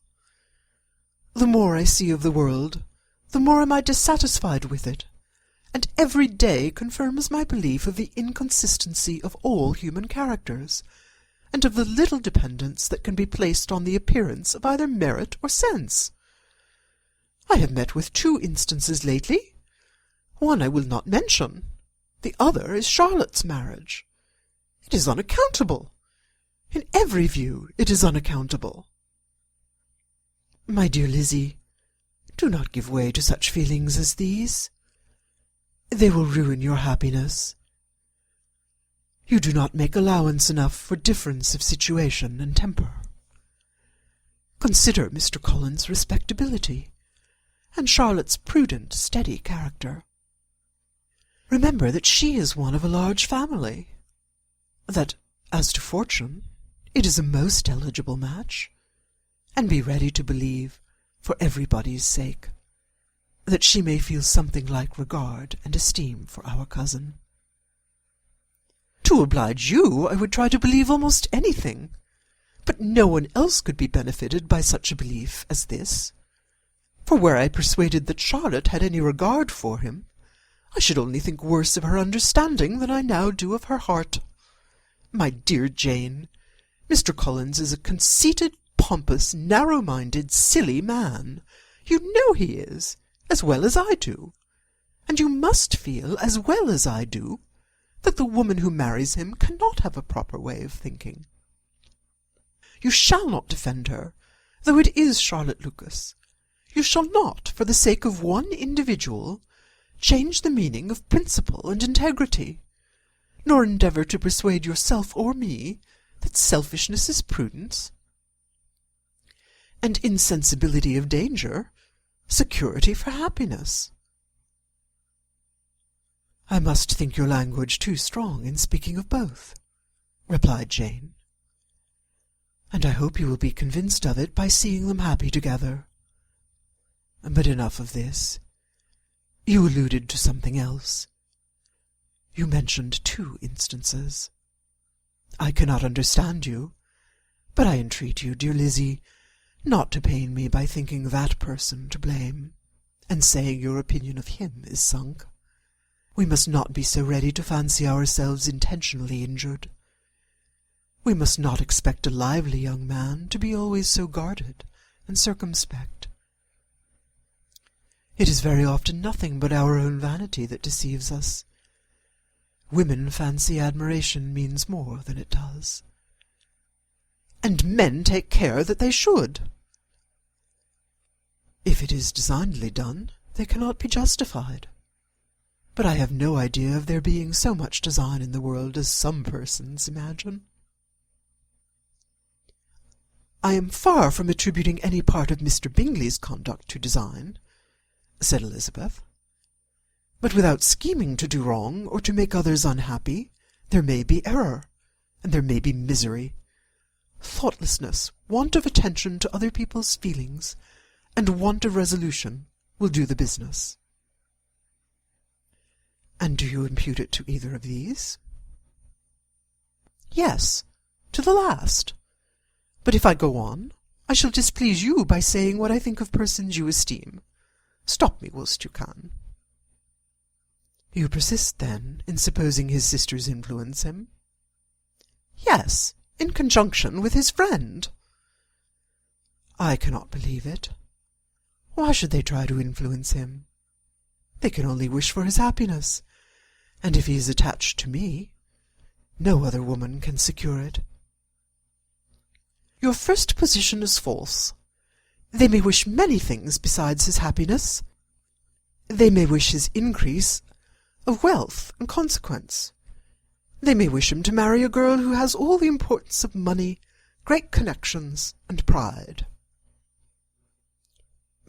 Speaker 2: The more I see of the world, the more am I dissatisfied with it, and every day confirms my belief of the inconsistency of all human characters, and of the little dependence that can be placed on the appearance of either merit or sense. I have met with 2 instances lately. One I will not mention. The other is Charlotte's marriage. It is unaccountable. In every view it is unaccountable. My dear Lizzie, do not give way to such feelings as these. They will ruin your happiness. You do not make allowance enough for difference of situation and temper. Consider Mr. Cullen's respectability, and Charlotte's prudent, steady character. Remember that she is one of a large family, that, as to fortune, it is a most eligible match, and be ready to believe, for everybody's sake, that she may feel something like regard and esteem for our cousin. To oblige you, I would try to believe almost anything, but no one else could be benefited by such a belief as this. For were I persuaded that Charlotte had any regard for him, I should only think worse of her understanding than I now do of her heart. My dear Jane, Mr. Collins is a conceited, pompous, narrow-minded, silly man. You know he is, as well as I do, and you must feel, as well as I do, that the woman who marries him cannot have a proper way of thinking. You shall not defend her, though it is Charlotte Lucas. You shall not, for the sake of one individual, change the meaning of principle and integrity, nor endeavour to persuade yourself or me that selfishness is prudence, and insensibility of danger security for happiness. I must think your language too strong in speaking of both, replied Jane, and I hope you will be convinced of it by seeing them happy together. But enough of this. You alluded to something else. You mentioned 2 instances. I cannot understand you, but I entreat you, dear Lizzie, not to pain me by thinking that person to blame, and saying your opinion of him is sunk. We must not be so ready to fancy ourselves intentionally injured. We must not expect a lively young man to be always so guarded and circumspect. It is very often nothing but our own vanity that deceives us. Women fancy admiration means more than it does. And men take care that they should. If it is designedly done, they cannot be justified. But I have no idea of there being so much design in the world as some persons imagine. I am far from attributing any part of Mr. Bingley's conduct to design, said Elisabeth. But without scheming to do wrong, or to make others unhappy, there may be error, and there may be misery. Thoughtlessness, want of attention to other people's feelings, and want of resolution will do the business. And do you impute it to either of these? Yes, to the last. But if I go on, I shall displease you by saying what I think of persons you esteem. Stop me whilst you can. You persist, then, in supposing his sisters influence him? Yes, in conjunction with his friend. I cannot believe it. Why should they try to influence him? They can only wish for his happiness, and if he is attached to me, no other woman can secure it. Your first position is false. They may wish many things besides his happiness. They may wish his increase of wealth and consequence. They may wish him to marry a girl who has all the importance of money, great connections, and pride.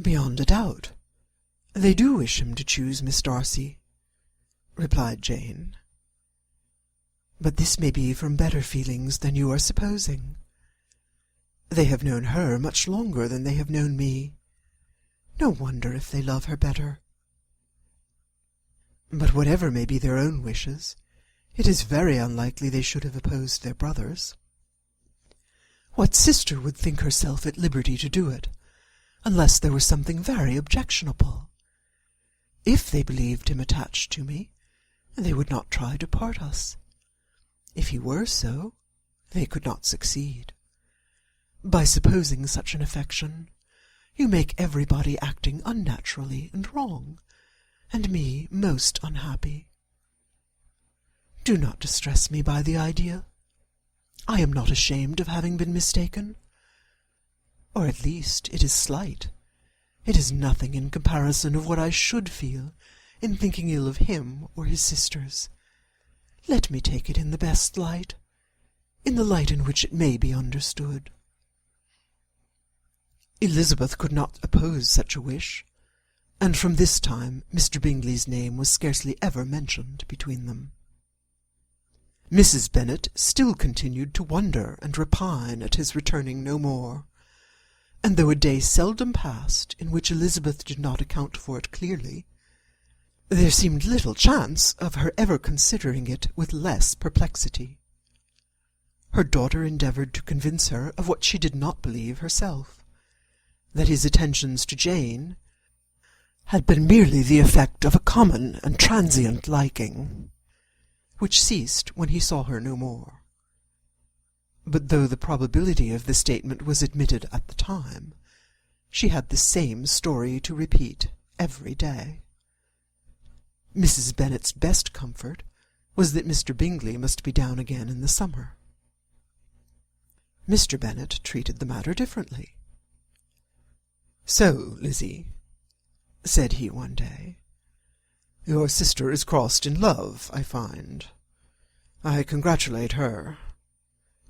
Speaker 2: Beyond a doubt, they do wish him to choose Miss Darcy, replied Jane. But this may be from better feelings than you are supposing. They have known her much longer than they have known me. No wonder if they love her better. But whatever may be their own wishes, it is very unlikely they should have opposed their brothers. What sister would think herself at liberty to do it, unless there was something very objectionable? If they believed him attached to me, they would not try to part us. If he were so, they could not succeed. By supposing such an affection, you make everybody acting unnaturally and wrong, and me most unhappy. Do not distress me by the idea. I am not ashamed of having been mistaken. Or at least it is slight. It is nothing in comparison of what I should feel in thinking ill of him or his sisters. Let me take it in the best light, in the light in which it may be understood. Elisabeth could not oppose such a wish, and from this time Mr. Bingley's name was scarcely ever mentioned between them. Mrs. Bennet still continued to wonder and repine at his returning no more, and though a day seldom passed in which Elisabeth did not account for it clearly, there seemed little chance of her ever considering it with less perplexity. Her daughter endeavoured to convince her of what she did not believe herself, that his attentions to Jane had been merely the effect of a common and transient liking, which ceased when he saw her no more. But though the probability of the statement was admitted at the time, she had the same story to repeat every day. Mrs. Bennet's best comfort was that Mr. Bingley must be down again in the summer. Mr. Bennet treated the matter differently. "So, Lizzie," said he one day, "your sister is crossed in love, I find. I congratulate her.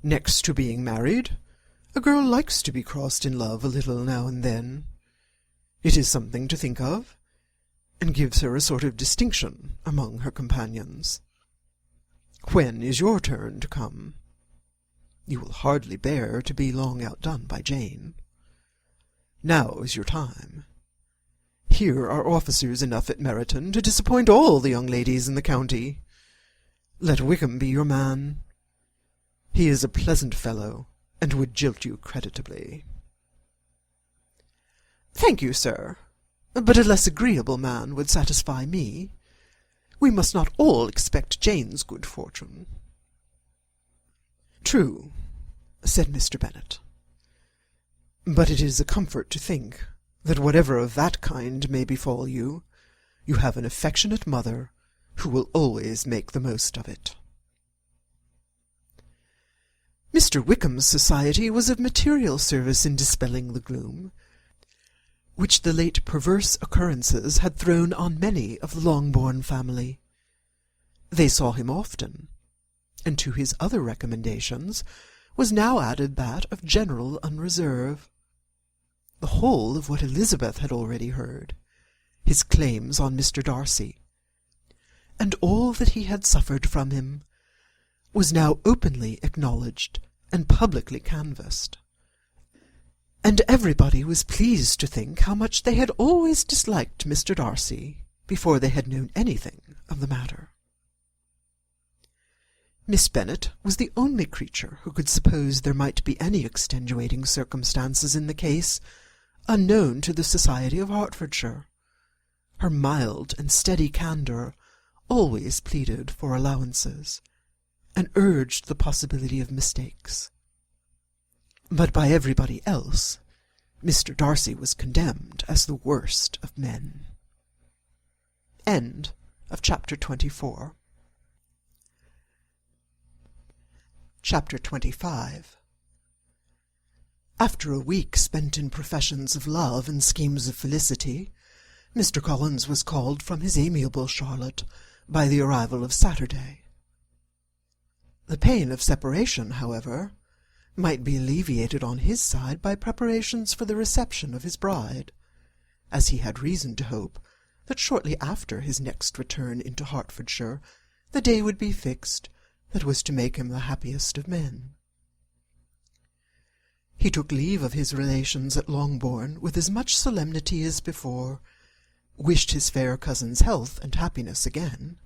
Speaker 2: Next to being married, a girl likes to be crossed in love a little now and then. It is something to think of, and gives her a sort of distinction among her companions. When is your turn to come? You will hardly bear to be long outdone by Jane. Now is your time. Here are officers enough at Meryton to disappoint all the young ladies in the county. Let Wickham be your man. He is a pleasant fellow, and would jilt you creditably." "Thank you, sir, but a less agreeable man would satisfy me. We must not all expect Jane's good fortune." "True," said Mr. Bennet. "But it is a comfort to think that whatever of that kind may befall you, you have an affectionate mother who will always make the most of it." Mr. Wickham's society was of material service in dispelling the gloom which the late perverse occurrences had thrown on many of the Longbourn family. They saw him often, and to his other recommendations was now added that of general unreserve. The whole of what Elisabeth had already heard, his claims on Mr. Darcy, and all that he had suffered from him, was now openly acknowledged and publicly canvassed, and everybody was pleased to think how much they had always disliked Mr. Darcy before they had known anything of the matter. Miss Bennet was the only creature who could suppose there might be any extenuating circumstances in the case unknown to the society of Hertfordshire. Her mild and steady candour always pleaded for allowances, and urged the possibility of mistakes. But by everybody else, Mr. Darcy was condemned as the worst of men. End of chapter 24. Chapter 25. After a week spent in professions of love and schemes of felicity, Mr. Collins was called from his amiable Charlotte by the arrival of Saturday. The pain of separation, however, might be alleviated on his side by preparations for the reception of his bride, as he had reason to hope that shortly after his next return into Hertfordshire the day would be fixed that was to make him the happiest of men. He took leave of his relations at Longbourn with as much solemnity as before, wished his fair cousin's health and happiness again,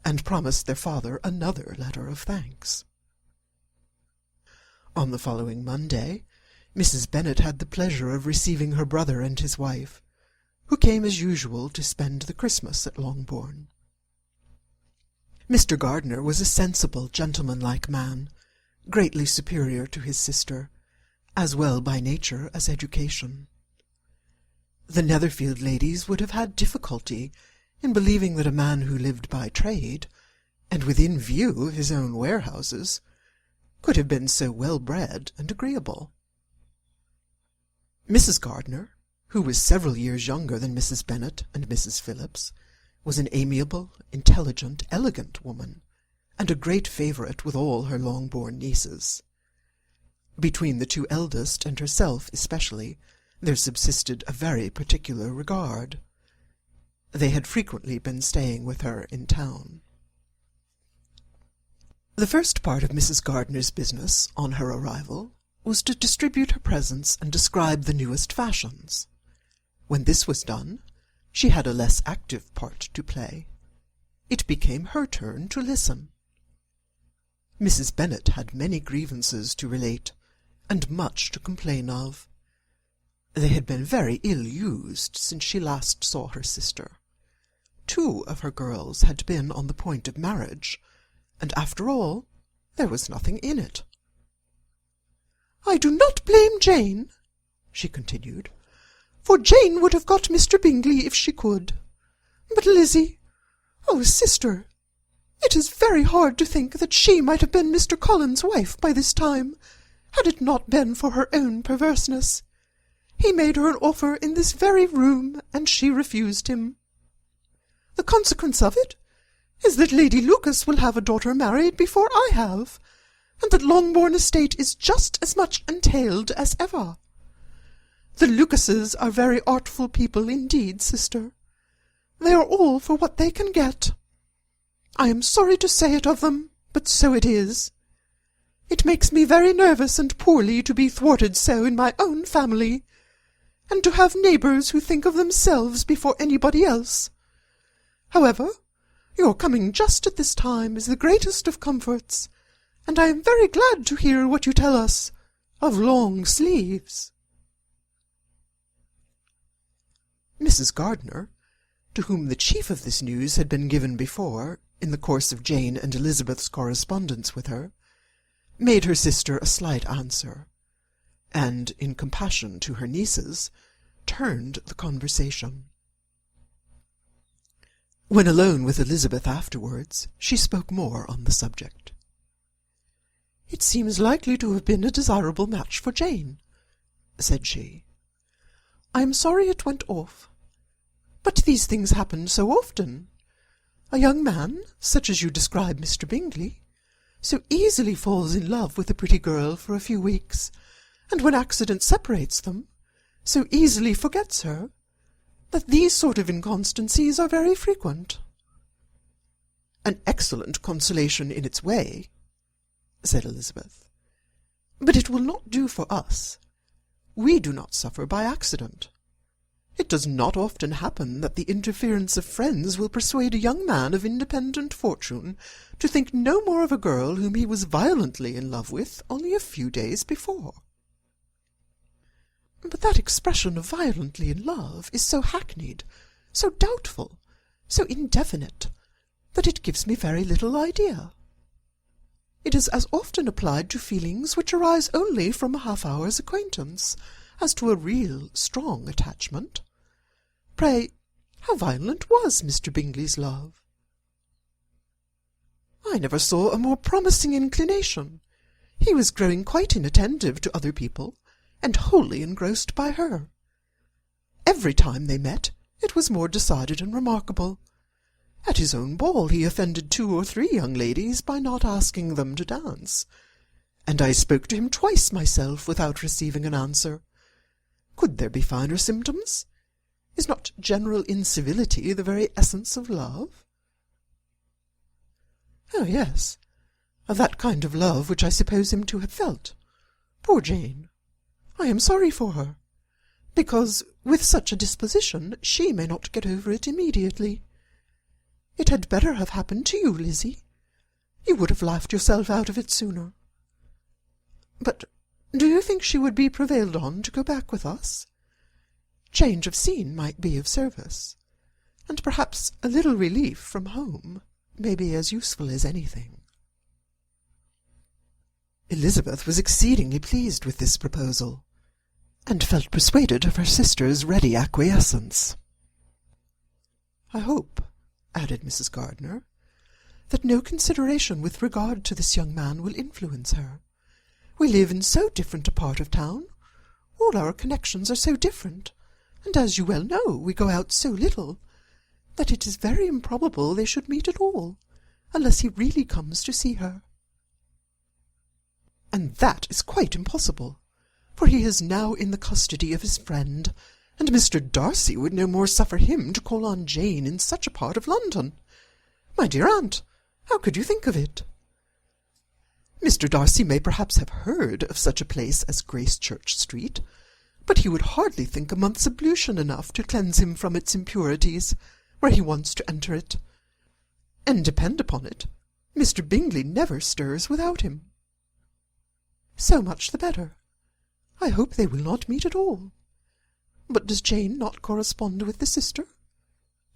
Speaker 2: and promised their father another letter of thanks. On the following Monday, Mrs. Bennet had the pleasure of receiving her brother and his wife, who came as usual to spend the Christmas at Longbourn. Mr. Gardiner was a sensible, gentlemanlike man, greatly superior to his sister, as well by nature as education. The Netherfield ladies would have had difficulty in believing that a man who lived by trade, and within view of his own warehouses, could have been so well-bred and agreeable. Mrs. Gardiner, who was several years younger than Mrs. Bennet and Mrs. Phillips, was an amiable, intelligent, elegant woman, and a great favourite with all her Longbourn nieces. Between the two eldest and herself especially, there subsisted a very particular regard. They had frequently been staying with her in town. The first part of Mrs. Gardiner's business, on her arrival, was to distribute her presents and describe the newest fashions. When this was done, she had a less active part to play. It became her turn to listen. Mrs. Bennet had many grievances to relate, and much to complain of. They had been very ill-used since she last saw her sister. 2 of her girls had been on the point of marriage, and after all, there was nothing in it. "I do not blame Jane," she continued, "for Jane would have got Mr. Bingley if she could. But Lizzie, oh, sister, it is very hard to think that she might have been Mr. Collins's wife by this time, had it not been for her own perverseness. He made her an offer in this very room, and she refused him. The consequence of it is that Lady Lucas will have a daughter married before I have, and that Longbourn estate is just as much entailed as ever. The Lucases are very artful people indeed, sister. They are all for what they can get. I am sorry to say it of them, but so it is. It makes me very nervous and poorly to be thwarted so in my own family, and to have neighbours who think of themselves before anybody else. However, your coming just at this time is the greatest of comforts, and I am very glad to hear what you tell us of long sleeves." Mrs. Gardiner, to whom the chief of this news had been given before, in the course of Jane and Elisabeth's correspondence with her, made her sister a slight answer, and, in compassion to her nieces, turned the conversation. When alone with Elisabeth afterwards, she spoke more on the subject. "It seems likely to have been a desirable match for Jane," said she. "I am sorry it went off. But these things happen so often. A young man, such as you describe Mr. Bingley, so easily falls in love with a pretty girl for a few weeks, and when accident separates them, so easily forgets her, that these sort of inconstancies are very frequent." "An excellent consolation in its way," said Elisabeth, "but it will not do for us. We do not suffer by accident. It does not often happen that the interference of friends will persuade a young man of independent fortune to think no more of a girl whom he was violently in love with only a few days before." "But that expression of violently in love is so hackneyed, so doubtful, so indefinite, that it gives me very little idea. It is as often applied to feelings which arise only from a half-hour's acquaintance, as to a real strong attachment. Pray, how violent was Mr. Bingley's love?" "I never saw a more promising inclination. He was growing quite inattentive to other people, and wholly engrossed by her. Every time they met, it was more decided and remarkable. At his own ball he offended 2 or 3 young ladies by not asking them to dance, and I spoke to him twice myself without receiving an answer. Could there be finer symptoms? Is not general incivility the very essence of love?" "Oh, yes, of that kind of love which I suppose him to have felt. Poor Jane! I am sorry for her, because with such a disposition she may not get over it immediately. It had better have happened to you, Lizzie. You would have laughed yourself out of it sooner. But do you think she would be prevailed on to go back with us? Change of scene might be of service, and perhaps a little relief from home may be as useful as anything." Elisabeth was exceedingly pleased with this proposal, and felt persuaded of her sister's ready acquiescence. "I hope," added Mrs. Gardiner, "that no consideration with regard to this young man will influence her. We live in so different a part of town, all our connections are so different, and as you well know, we go out so little, that it is very improbable they should meet at all, unless he really comes to see her." "And that is quite impossible, for he is now in the custody of his friend, and Mr. Darcy would no more suffer him to call on Jane in such a part of London. My dear aunt, how could you think of it? Mr. Darcy may perhaps have heard of such a place as Gracechurch Street, but he would hardly think a month's ablution enough to cleanse him from its impurities, were he once to enter it. And depend upon it, Mr. Bingley never stirs without him. So much the better. I hope they will not meet at all. But does Jane not correspond with the sister?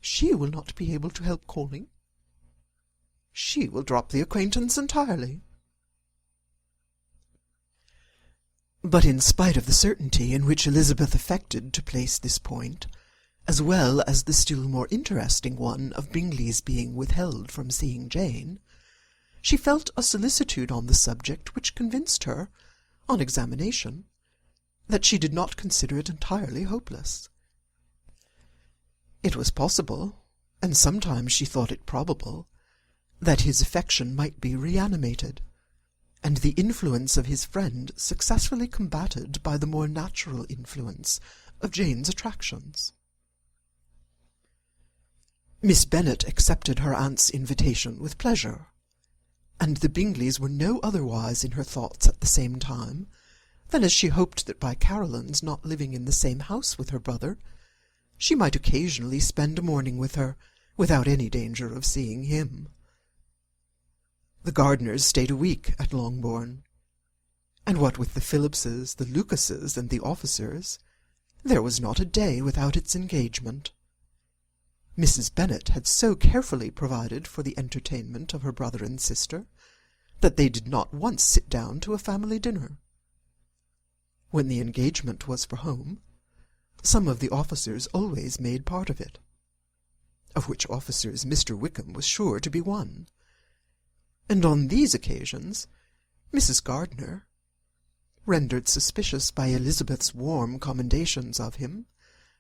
Speaker 2: She will not be able to help calling. She will drop the acquaintance entirely." But in spite of the certainty in which Elisabeth affected to place this point, as well as the still more interesting one of Bingley's being withheld from seeing Jane, she felt a solicitude on the subject which convinced her, on examination, that she did not consider it entirely hopeless. It was possible, and sometimes she thought it probable, that his affection might be reanimated, and the influence of his friend successfully combated by the more natural influence of Jane's attractions. Miss Bennet accepted her aunt's invitation with pleasure, and the Bingleys were no otherwise in her thoughts at the same time than as she hoped that by Caroline's not living in the same house with her brother, she might occasionally spend a morning with her, without any danger of seeing him. The Gardiners stayed a week at Longbourn, and what with the Phillipses, the Lucases, and the officers, there was not a day without its engagement. Mrs. Bennet had so carefully provided for the entertainment of her brother and sister, that they did not once sit down to a family dinner. When the engagement was for home, some of the officers always made part of it, of which officers Mr. Wickham was sure to be one, and on these occasions Mrs. Gardiner, rendered suspicious by Elisabeth's warm commendations of him,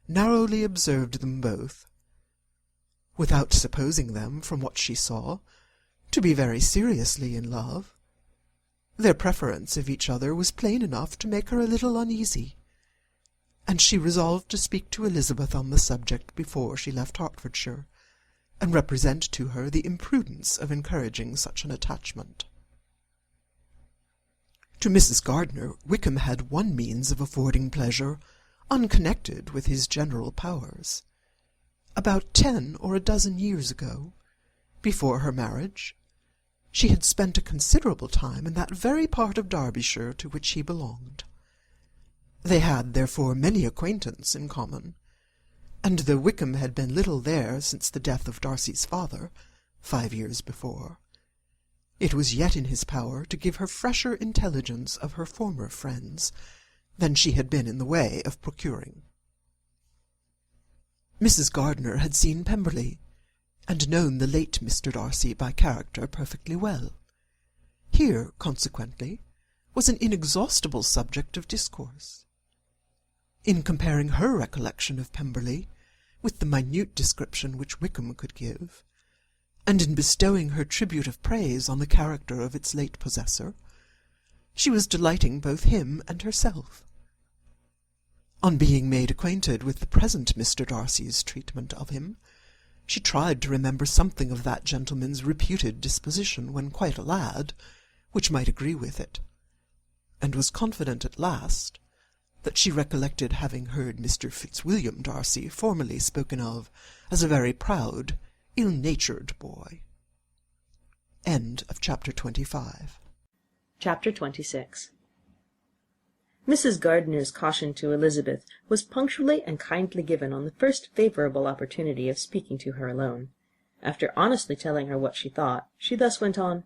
Speaker 2: narrowly observed them both, without supposing them, from what she saw, to be very seriously in love. Their preference of each other was plain enough to make her a little uneasy, and she resolved to speak to Elisabeth on the subject before she left Hertfordshire, and represent to her the imprudence of encouraging such an attachment. To Mrs. Gardiner, Wickham had one means of affording pleasure, unconnected with his general powers. About 10 or a dozen years ago, before her marriage, she had spent a considerable time in that very part of Derbyshire to which he belonged. They had, therefore, many acquaintance in common, and though Wickham had been little there since the death of Darcy's father, 5 years before, it was yet in his power to give her fresher intelligence of her former friends than she had been in the way of procuring. Mrs. Gardiner had seen Pemberley, and known the late Mr. Darcy by character perfectly well. Here, consequently, was an inexhaustible subject of discourse. In comparing her recollection of Pemberley with the minute description which Wickham could give, and in bestowing her tribute of praise on the character of its late possessor, she was delighting both him and herself. On being made acquainted with the present Mr. Darcy's treatment of him, she tried to remember something of that gentleman's reputed disposition when quite a lad, which might agree with it, and was confident at last that she recollected having heard Mr. Fitzwilliam Darcy formerly spoken of as a very proud, ill-natured boy. End of chapter 25.
Speaker 3: Chapter 26. Mrs. Gardiner's caution to Elisabeth was punctually and kindly given on the first favourable opportunity of speaking to her alone. After honestly telling her what she thought, she thus went on: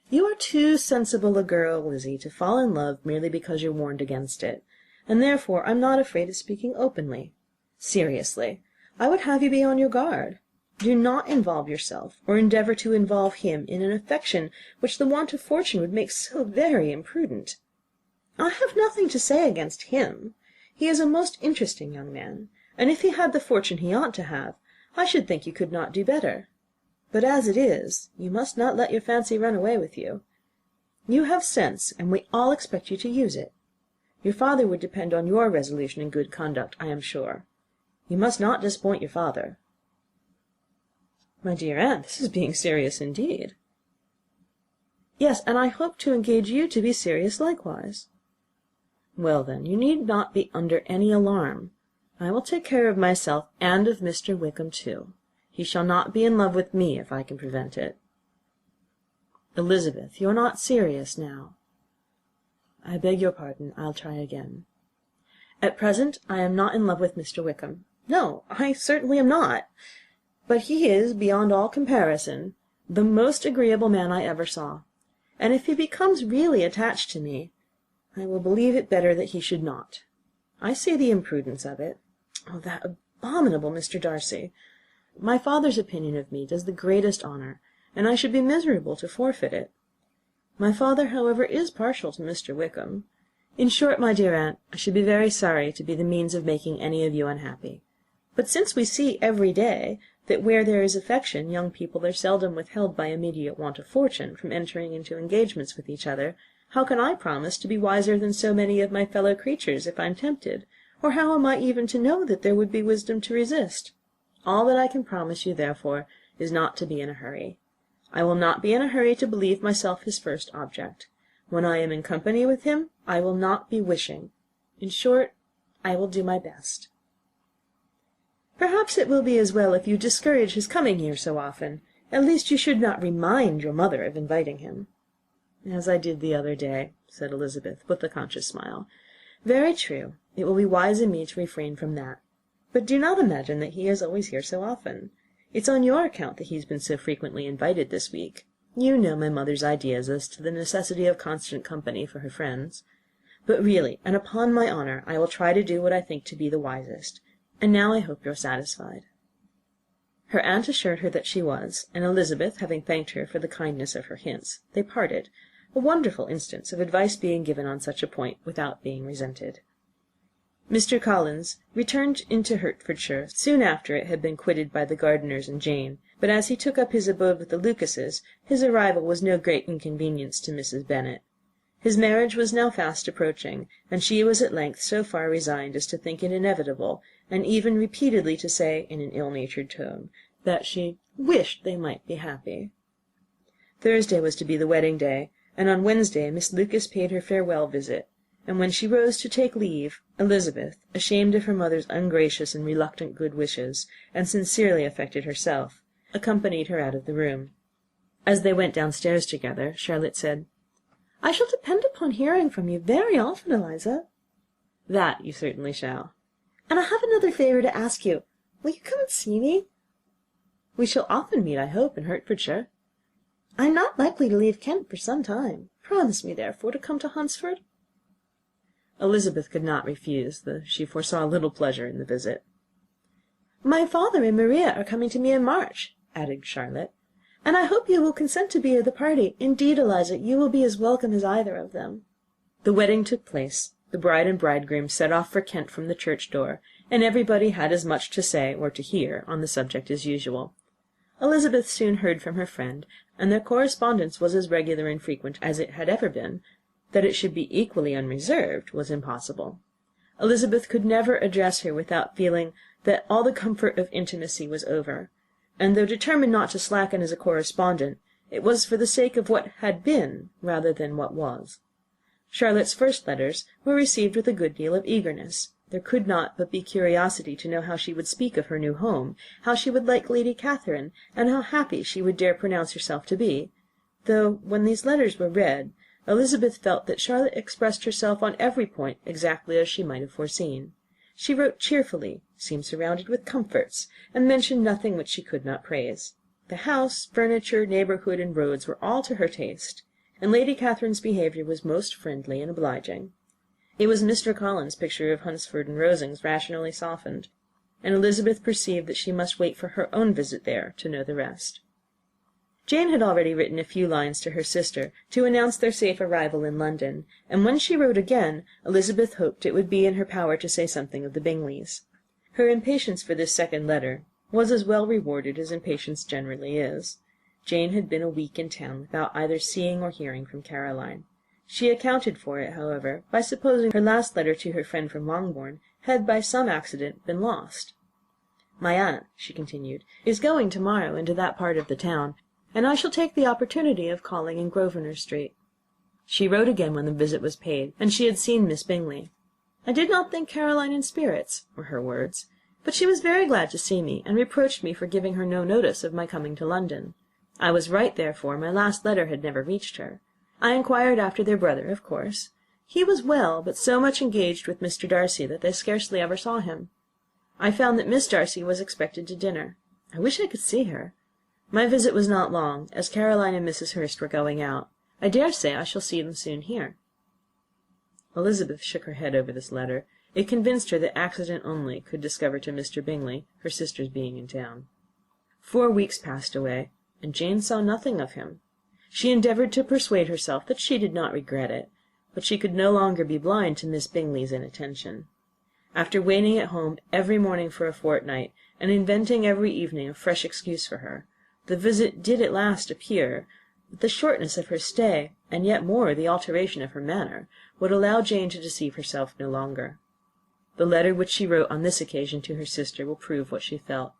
Speaker 3: "You are too sensible a girl, Lizzie, to fall in love merely because you're warned against it, and therefore I'm not afraid of speaking openly. Seriously, I would have you be on your guard. Do not involve yourself, or endeavour to involve him, in an affection which the want of fortune would make so very imprudent. I have nothing to say against him. He is a most interesting young man, and if he had the fortune he ought to have, I should think you could not do better. But as it is, you must not let your fancy run away with you. You have sense, and we all expect you to use it. Your father would depend on your resolution and good conduct, I am sure. You must not disappoint your father." "My dear aunt, this is being serious indeed." "Yes, and I hope to engage you to be serious likewise." "Well, then, you need not be under any alarm. I will take care of myself, and of Mr. Wickham too. He shall not be in love with me if I can prevent it." "Elisabeth, you are not serious now." "I beg your pardon. I'll try again. At present I am not in love with Mr. Wickham. No, I certainly am not. But he is, beyond all comparison, the most agreeable man I ever saw, and if he becomes really attached to me, I will believe it better that he should not. I see the imprudence of it. Oh, that abominable Mr. Darcy! My father's opinion of me does the greatest honour, and I should be miserable to forfeit it. My father, however, is partial to Mr. Wickham. In short, my dear aunt, I should be very sorry to be the means of making any of you unhappy. But since we see every day that where there is affection, young people are seldom withheld by immediate want of fortune from entering into engagements with each other, how can I promise to be wiser than so many of my fellow creatures if I'm tempted, or how am I even to know that there would be wisdom to resist? All that I can promise you, therefore, is not to be in a hurry. I will not be in a hurry to believe myself his first object. When I am in company with him, I will not be wishing. In short, I will do my best. Perhaps it will be as well if you discourage his coming here so often. At least you should not remind your mother of inviting him." "As I did the other day," said Elisabeth, with a conscious smile. "Very true. It will be wise in me to refrain from that. But do not imagine that he is always here so often. It's on your account that he's been so frequently invited this week. You know my mother's ideas as to the necessity of constant company for her friends. But really, and upon my honour, I will try to do what I think to be the wisest. And now I hope you're satisfied." Her aunt assured her that she was, and Elisabeth, having thanked her for the kindness of her hints, they parted, a wonderful instance of advice being given on such a point without being resented. Mr. Collins returned into Hertfordshire soon after it had been quitted by the Gardiners and Jane, but as he took up his abode with the Lucases, his arrival was no great inconvenience to Mrs. Bennet. His marriage was now fast approaching, and she was at length so far resigned as to think it inevitable, and even repeatedly to say, in an ill-natured tone, that she wished they might be happy. Thursday was to be the wedding day, and on Wednesday Miss Lucas paid her farewell visit, and when she rose to take leave, Elisabeth, ashamed of her mother's ungracious and reluctant good wishes, and sincerely affected herself, accompanied her out of the room. As they went downstairs together, Charlotte said, "I shall depend upon hearing from you very often, Eliza." "That you certainly shall." "And I have another favour to ask you. Will you come and see me?" "We shall often meet, I hope, in Hertfordshire." "I am not likely to leave Kent for some time. Promise me, therefore, to come to Hunsford." Elisabeth could not refuse, though she foresaw little pleasure in the visit. "My father and Maria are coming to me in March," added Charlotte, "and I hope you will consent to be of the party. Indeed, Eliza, you will be as welcome as either of them." The wedding took place. The bride and bridegroom set off for Kent from the church door, and everybody had as much to say or to hear on the subject as usual. Elisabeth soon heard from her friend, and their correspondence was as regular and frequent as it had ever been. That it should be equally unreserved was impossible. Elisabeth could never address her without feeling that all the comfort of intimacy was over, and though determined not to slacken as a correspondent, it was for the sake of what had been rather than what was. Charlotte's first letters were received with a good deal of eagerness. There could not but be curiosity to know how she would speak of her new home, how she would like Lady Catherine, and how happy she would dare pronounce herself to be, though, when these letters were read, Elisabeth felt that Charlotte expressed herself on every point exactly as she might have foreseen. She wrote cheerfully, seemed surrounded with comforts, and mentioned nothing which she could not praise. The house, furniture, neighbourhood, and roads were all to her taste, and Lady Catherine's behaviour was most friendly and obliging. It was Mr. Collins's picture of Hunsford and Rosings rationally softened, and Elisabeth perceived that she must wait for her own visit there to know the rest. Jane had already written a few lines to her sister to announce their safe arrival in London, and when she wrote again, Elisabeth hoped it would be in her power to say something of the Bingleys. Her impatience for this second letter was as well rewarded as impatience generally is. Jane had been a week in town without either seeing or hearing from Caroline. She accounted for it, however, by supposing her last letter to her friend from Longbourn had by some accident been lost. "My aunt," she continued, "is going to-morrow into that part of the town, and I shall take the opportunity of calling in Grosvenor Street." She wrote again when the visit was paid, and she had seen Miss Bingley. "I did not think Caroline in spirits," were her words, "but she was very glad to see me, and reproached me for giving her no notice of my coming to London. I was right, therefore. My last letter had never reached her. I inquired after their brother, of course. He was well, but so much engaged with Mr. Darcy that they scarcely ever saw him. I found that Miss Darcy was expected to dinner. I wish I could see her. My visit was not long, as Caroline and Mrs. Hurst were going out. I dare say I shall see them soon here." Elisabeth shook her head over this letter. It convinced her that accident only could discover to Mr. Bingley her sister's being in town. 4 weeks passed away, and Jane saw nothing of him. She endeavoured to persuade herself that she did not regret it, but she could no longer be blind to Miss Bingley's inattention. After waiting at home every morning for a fortnight, and inventing every evening a fresh excuse for her, the visit did at last appear, but the shortness of her stay, and yet more the alteration of her manner, would allow Jane to deceive herself no longer. The letter which she wrote on this occasion to her sister will prove what she felt.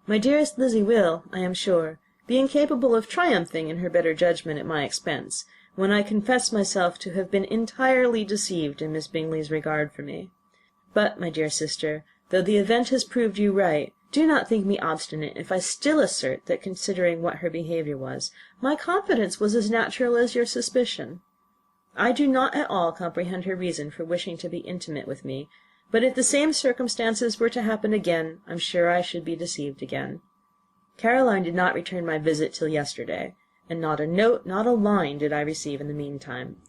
Speaker 3: "My dearest Lizzie will, I am sure, be incapable of triumphing in her better judgment at my expense, when I confess myself to have been entirely deceived in Miss Bingley's regard for me. But, my dear sister, though the event has proved you right, do not think me obstinate if I still assert that, considering what her behaviour was, my confidence was as natural as your suspicion. I do not at all comprehend her reason for wishing to be intimate with me, but if the same circumstances were to happen again, I am sure I should be deceived again. Caroline did not return my visit till yesterday, and not a note, not a line did I receive in the meantime.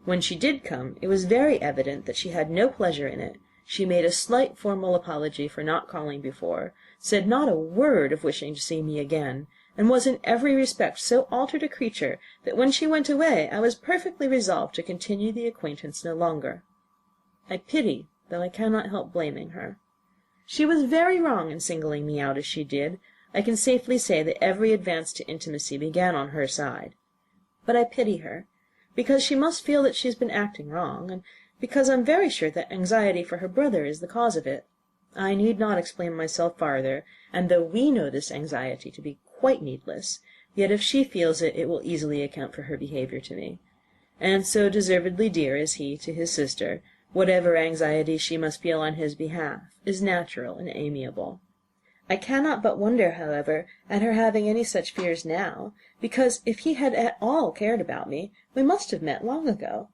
Speaker 3: When she did come, it was very evident that she had no pleasure in it. She made a slight formal apology for not calling before, said not a word of wishing to see me again, and was in every respect so altered a creature that when she went away I was perfectly resolved to continue the acquaintance no longer. I pity, though I cannot help blaming her. She was very wrong in singling me out as she did. I can safely say that every advance to intimacy began on her side. But I pity her, because she must feel that she has been acting wrong, and because I am very sure that anxiety for her brother is the cause of it. I need not explain myself farther, and though we know this anxiety to be quite needless, yet if she feels it, it will easily account for her behaviour to me. And so deservedly dear is he to his sister, whatever anxiety she must feel on his behalf is natural and amiable. I cannot but wonder, however, at her having any such fears now, because if he had at all cared about me, we must have met long ago.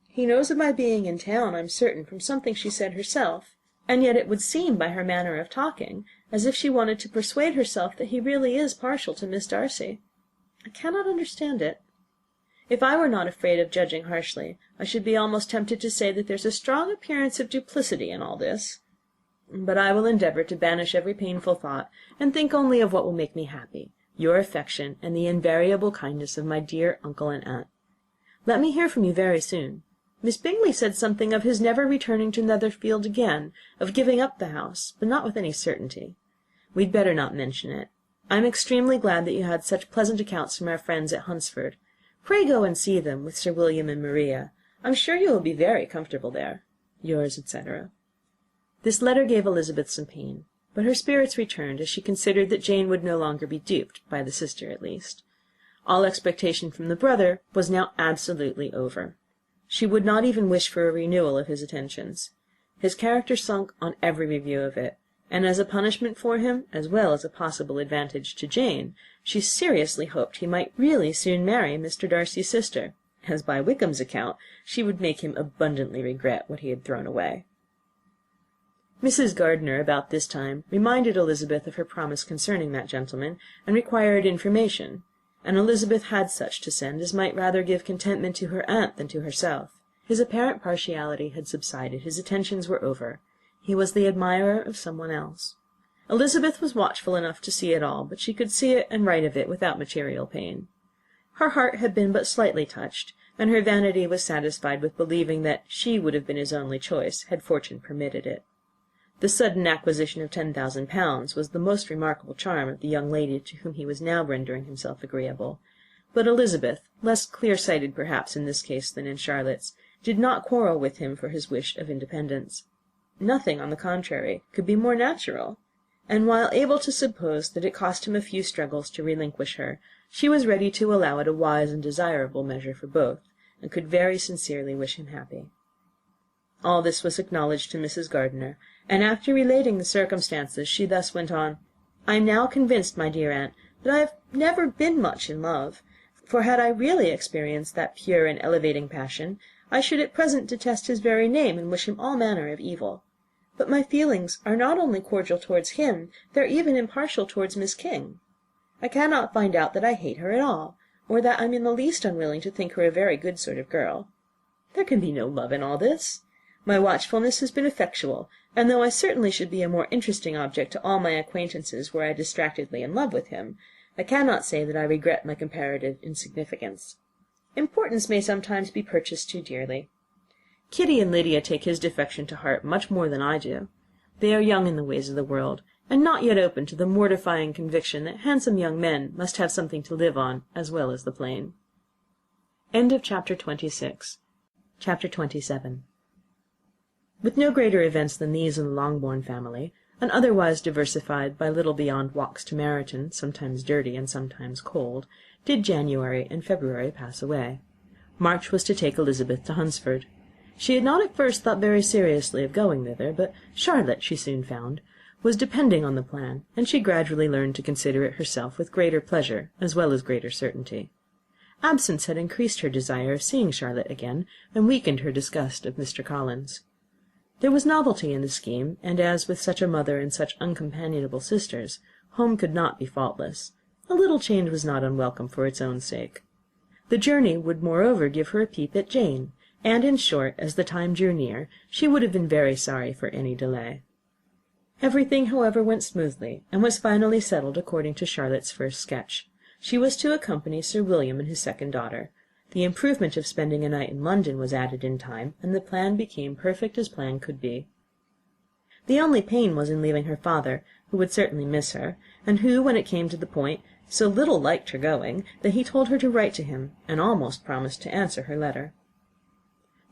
Speaker 3: He knows of my being in town, I'm certain, from something she said herself, and yet it would seem by her manner of talking as if she wanted to persuade herself that he really is partial to Miss Darcy. I cannot understand it. If I were not afraid of judging harshly, I should be almost tempted to say that there's a strong appearance of duplicity in all this. But I will endeavour to banish every painful thought, and think only of what will make me happy, your affection, and the invariable kindness of my dear uncle and aunt. Let me hear from you very soon. Miss Bingley said something of his never returning to Netherfield again, of giving up the house, but not with any certainty. We'd better not mention it. I am extremely glad that you had such pleasant accounts from our friends at Hunsford. Pray go and see them, with Sir William and Maria. I'm sure you will be very comfortable there. Yours, etc. This letter gave Elizabeth some pain, but her spirits returned as she considered that Jane would no longer be duped, by the sister at least. All expectation from the brother was now absolutely over. She would not even wish for a renewal of his attentions. His character sunk on every review of it, and as a punishment for him, as well as a possible advantage to Jane, she seriously hoped he might really soon marry Mr. Darcy's sister, as by Wickham's account she would make him abundantly regret what he had thrown away. Mrs. Gardiner, about this time, reminded Elisabeth of her promise concerning that gentleman, and required information, and Elisabeth had such to send as might rather give contentment to her aunt than to herself. His apparent partiality had subsided, his attentions were over. He was the admirer of some one else. Elisabeth was watchful enough to see it all, but she could see it and write of it without material pain. Her heart had been but slightly touched, and her vanity was satisfied with believing that she would have been his only choice, had fortune permitted it. The sudden acquisition of £10,000 was the most remarkable charm of the young lady to whom he was now rendering himself agreeable. But Elisabeth, less clear-sighted perhaps in this case than in Charlotte's, did not quarrel with him for his wish of independence. Nothing, on the contrary, could be more natural, and while able to suppose that it cost him a few struggles to relinquish her, she was ready to allow it a wise and desirable measure for both, and could very sincerely wish him happy. All this was acknowledged to Mrs. Gardiner, and after relating the circumstances, she thus went on: "I am now convinced, my dear aunt, that I have never been much in love, for had I really experienced that pure and elevating passion, I should at present detest his very name and wish him all manner of evil. But my feelings are not only cordial towards him, they are even impartial towards Miss King. I cannot find out that I hate her at all, or that I am in the least unwilling to think her a very good sort of girl. There can be no love in all this. My watchfulness has been effectual, and though I certainly should be a more interesting object to all my acquaintances were I distractedly in love with him, I cannot say that I regret my comparative insignificance. Importance may sometimes be purchased too dearly. Kitty and Lydia take his defection to heart much more than I do. They are young in the ways of the world, and not yet open to the mortifying conviction that handsome young men must have something to live on as well as the plain." Chapter 26. Chapter 27. With no greater events than these in the Longbourn family, and otherwise diversified by little beyond walks to Meryton, sometimes dirty and sometimes cold, did January and February pass away. March was to take Elisabeth to Hunsford. She had not at first thought very seriously of going thither, but Charlotte, she soon found, was depending on the plan, and she gradually learned to consider it herself with greater pleasure as well as greater certainty. Absence had increased her desire of seeing Charlotte again, and weakened her disgust of Mr. Collins. There was novelty in the scheme, and as with such a mother and such uncompanionable sisters, home could not be faultless. A little change was not unwelcome for its own sake. The journey would moreover give her a peep at Jane, and in short, as the time drew near, she would have been very sorry for any delay. Everything, however, went smoothly, and was finally settled according to Charlotte's first sketch. She was to accompany Sir William and his second daughter. The improvement of spending a night in London was added in time, and the plan became perfect as plan could be. The only pain was in leaving her father, who would certainly miss her, and who, when it came to the point, so little liked her going, that he told her to write to him, and almost promised to answer her letter.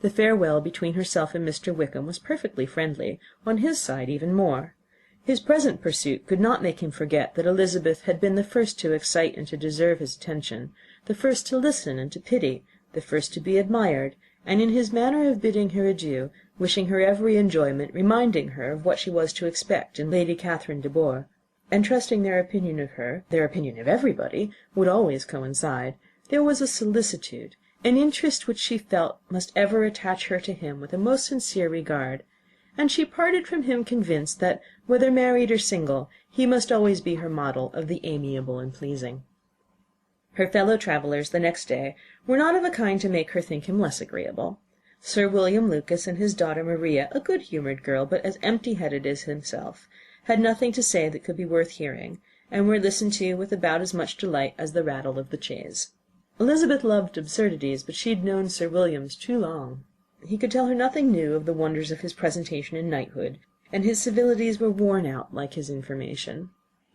Speaker 3: The farewell between herself and Mr. Wickham was perfectly friendly, on his side even more. His present pursuit could not make him forget that Elisabeth had been the first to excite and to deserve his attention, the first to listen and to pity, the first to be admired, and in his manner of bidding her adieu, wishing her every enjoyment, reminding her of what she was to expect in Lady Catherine de Bourgh, and trusting their opinion of her, their opinion of everybody, would always coincide, there was a solicitude, an interest which she felt must ever attach her to him with a most sincere regard, and she parted from him convinced that, whether married or single, he must always be her model of the amiable and pleasing. Her fellow-travellers the next day were not of a kind to make her think him less agreeable. Sir William Lucas and his daughter Maria, a good-humoured girl, but as empty-headed as himself, had nothing to say that could be worth hearing, and were listened to with about as much delight as the rattle of the chaise. Elisabeth loved absurdities, but she had known Sir William's too long. He could tell her nothing new of the wonders of his presentation in knighthood, and his civilities were worn out like his information.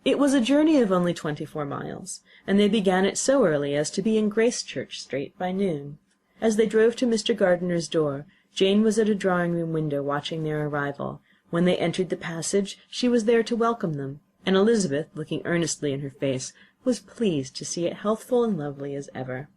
Speaker 3: It was a journey of only 24 miles, and they began it so early as to be in Gracechurch Street by noon. As they drove to Mr. Gardiner's door, Jane was at a drawing-room window watching their arrival. When they entered the passage, she was there to welcome them, and Elisabeth, looking earnestly in her face, was pleased to see it healthful and lovely as ever.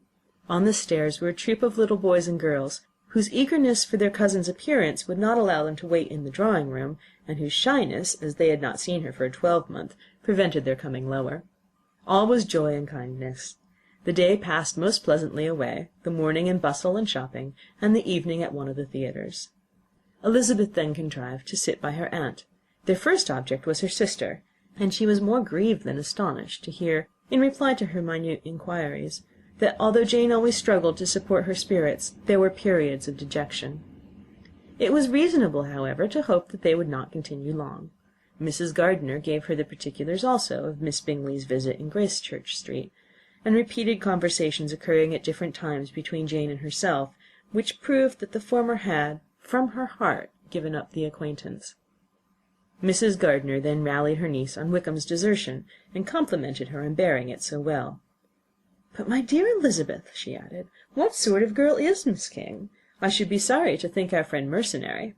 Speaker 3: On the stairs were a troop of little boys and girls, whose eagerness for their cousin's appearance would not allow them to wait in the drawing-room, and whose shyness, as they had not seen her for a 12-month, prevented their coming lower. All was joy and kindness. The day passed most pleasantly away, the morning in bustle and shopping, and the evening at one of the theatres. Elisabeth then contrived to sit by her aunt. Their first object was her sister, and she was more grieved than astonished to hear, in reply to her minute inquiries, that although Jane always struggled to support her spirits, there were periods of dejection. It was reasonable, however, to hope that they would not continue long. Mrs. Gardiner gave her the particulars also of Miss Bingley's visit in Gracechurch Street, and repeated conversations occurring at different times between Jane and herself, which proved that the former had, from her heart, given up the acquaintance. Mrs. Gardiner then rallied her niece on Wickham's desertion, and complimented her on bearing it so well. "But, my dear Elisabeth," she added, "what sort of girl is Miss King? I should be sorry to think our friend mercenary."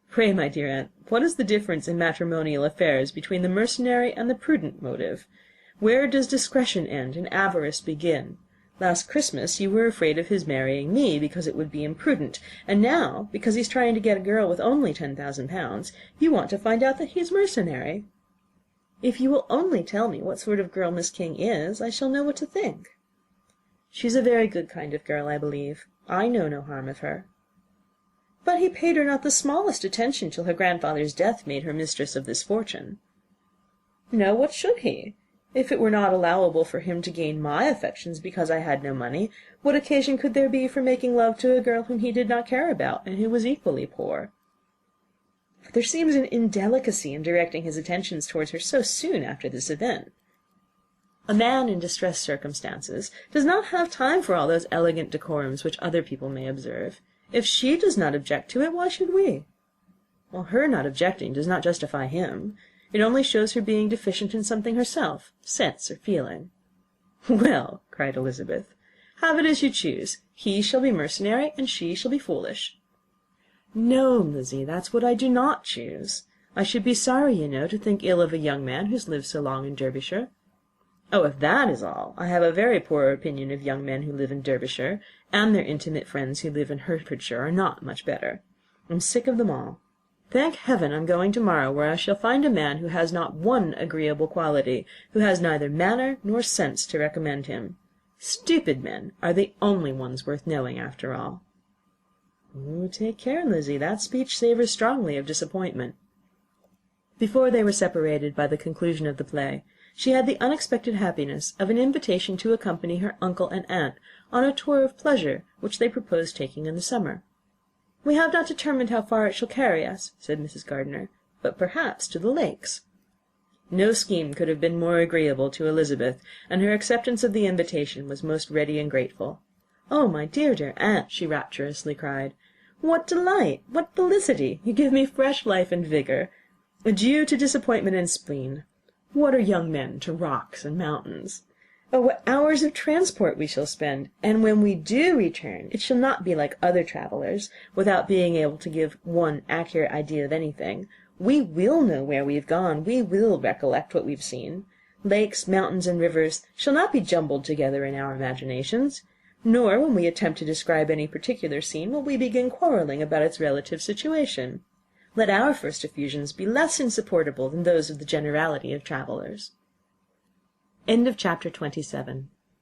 Speaker 3: "Pray, my dear aunt, what is the difference in matrimonial affairs between the mercenary and the prudent motive? Where does discretion end and avarice begin? Last Christmas you were afraid of his marrying me because it would be imprudent, and now, because he's trying to get a girl with only 10,000 pounds, you want to find out that he's mercenary. If you will only tell me what sort of girl Miss King is, I shall know what to think." "She's a very good kind of girl, I believe. I know no harm of her." "But he paid her not the smallest attention till her grandfather's death made her mistress of this fortune." "No, what should he? If it were not allowable for him to gain my affections because I had no money, what occasion could there be for making love to a girl whom he did not care about, and who was equally poor?" "But there seems an indelicacy in directing his attentions towards her so soon after this event. A man in distressed circumstances does not have time for all those elegant decorums which other people may observe. If she does not object to it, why should we?" "Well, her not objecting does not justify him. It only shows her being deficient in something herself, sense or feeling." "Well," cried Elisabeth, "have it as you choose. He shall be mercenary, and she shall be foolish." "No, Lizzie, that's what I do not choose. I should be sorry, you know, to think ill of a young man who's lived so long in Derbyshire." "Oh, if that is all, I have a very poor opinion of young men who live in Derbyshire, and their intimate friends who live in Hertfordshire are not much better. I'm sick of them all. Thank heaven I'm going to-morrow, where I shall find a man who has not one agreeable quality, who has neither manner nor sense to recommend him. Stupid men are the only ones worth knowing, after all." "Oh, take care, Lizzie, that speech savours strongly of disappointment." Before they were separated by the conclusion of the play, she had the unexpected happiness of an invitation to accompany her uncle and aunt on a tour of pleasure which they proposed taking in the summer. "We have not determined how far it shall carry us," said Mrs. Gardiner, "but perhaps to the lakes." No scheme could have been more agreeable to Elisabeth, and her acceptance of the invitation was most ready and grateful. "Oh, my dear, dear aunt," she rapturously cried, "what delight! What felicity! You give me fresh life and vigour. Adieu to disappointment and spleen. What are young men to rocks and mountains? Oh, what hours of transport we shall spend! And when we do return, it shall not be like other travellers, without being able to give one accurate idea of anything. We will know where we have gone, we will recollect what we have seen. Lakes, mountains, and rivers shall not be jumbled together in our imaginations, nor, when we attempt to describe any particular scene, will we begin quarrelling about its relative situation. Let our first effusions be less insupportable than those of the generality of travellers. Chapter 28.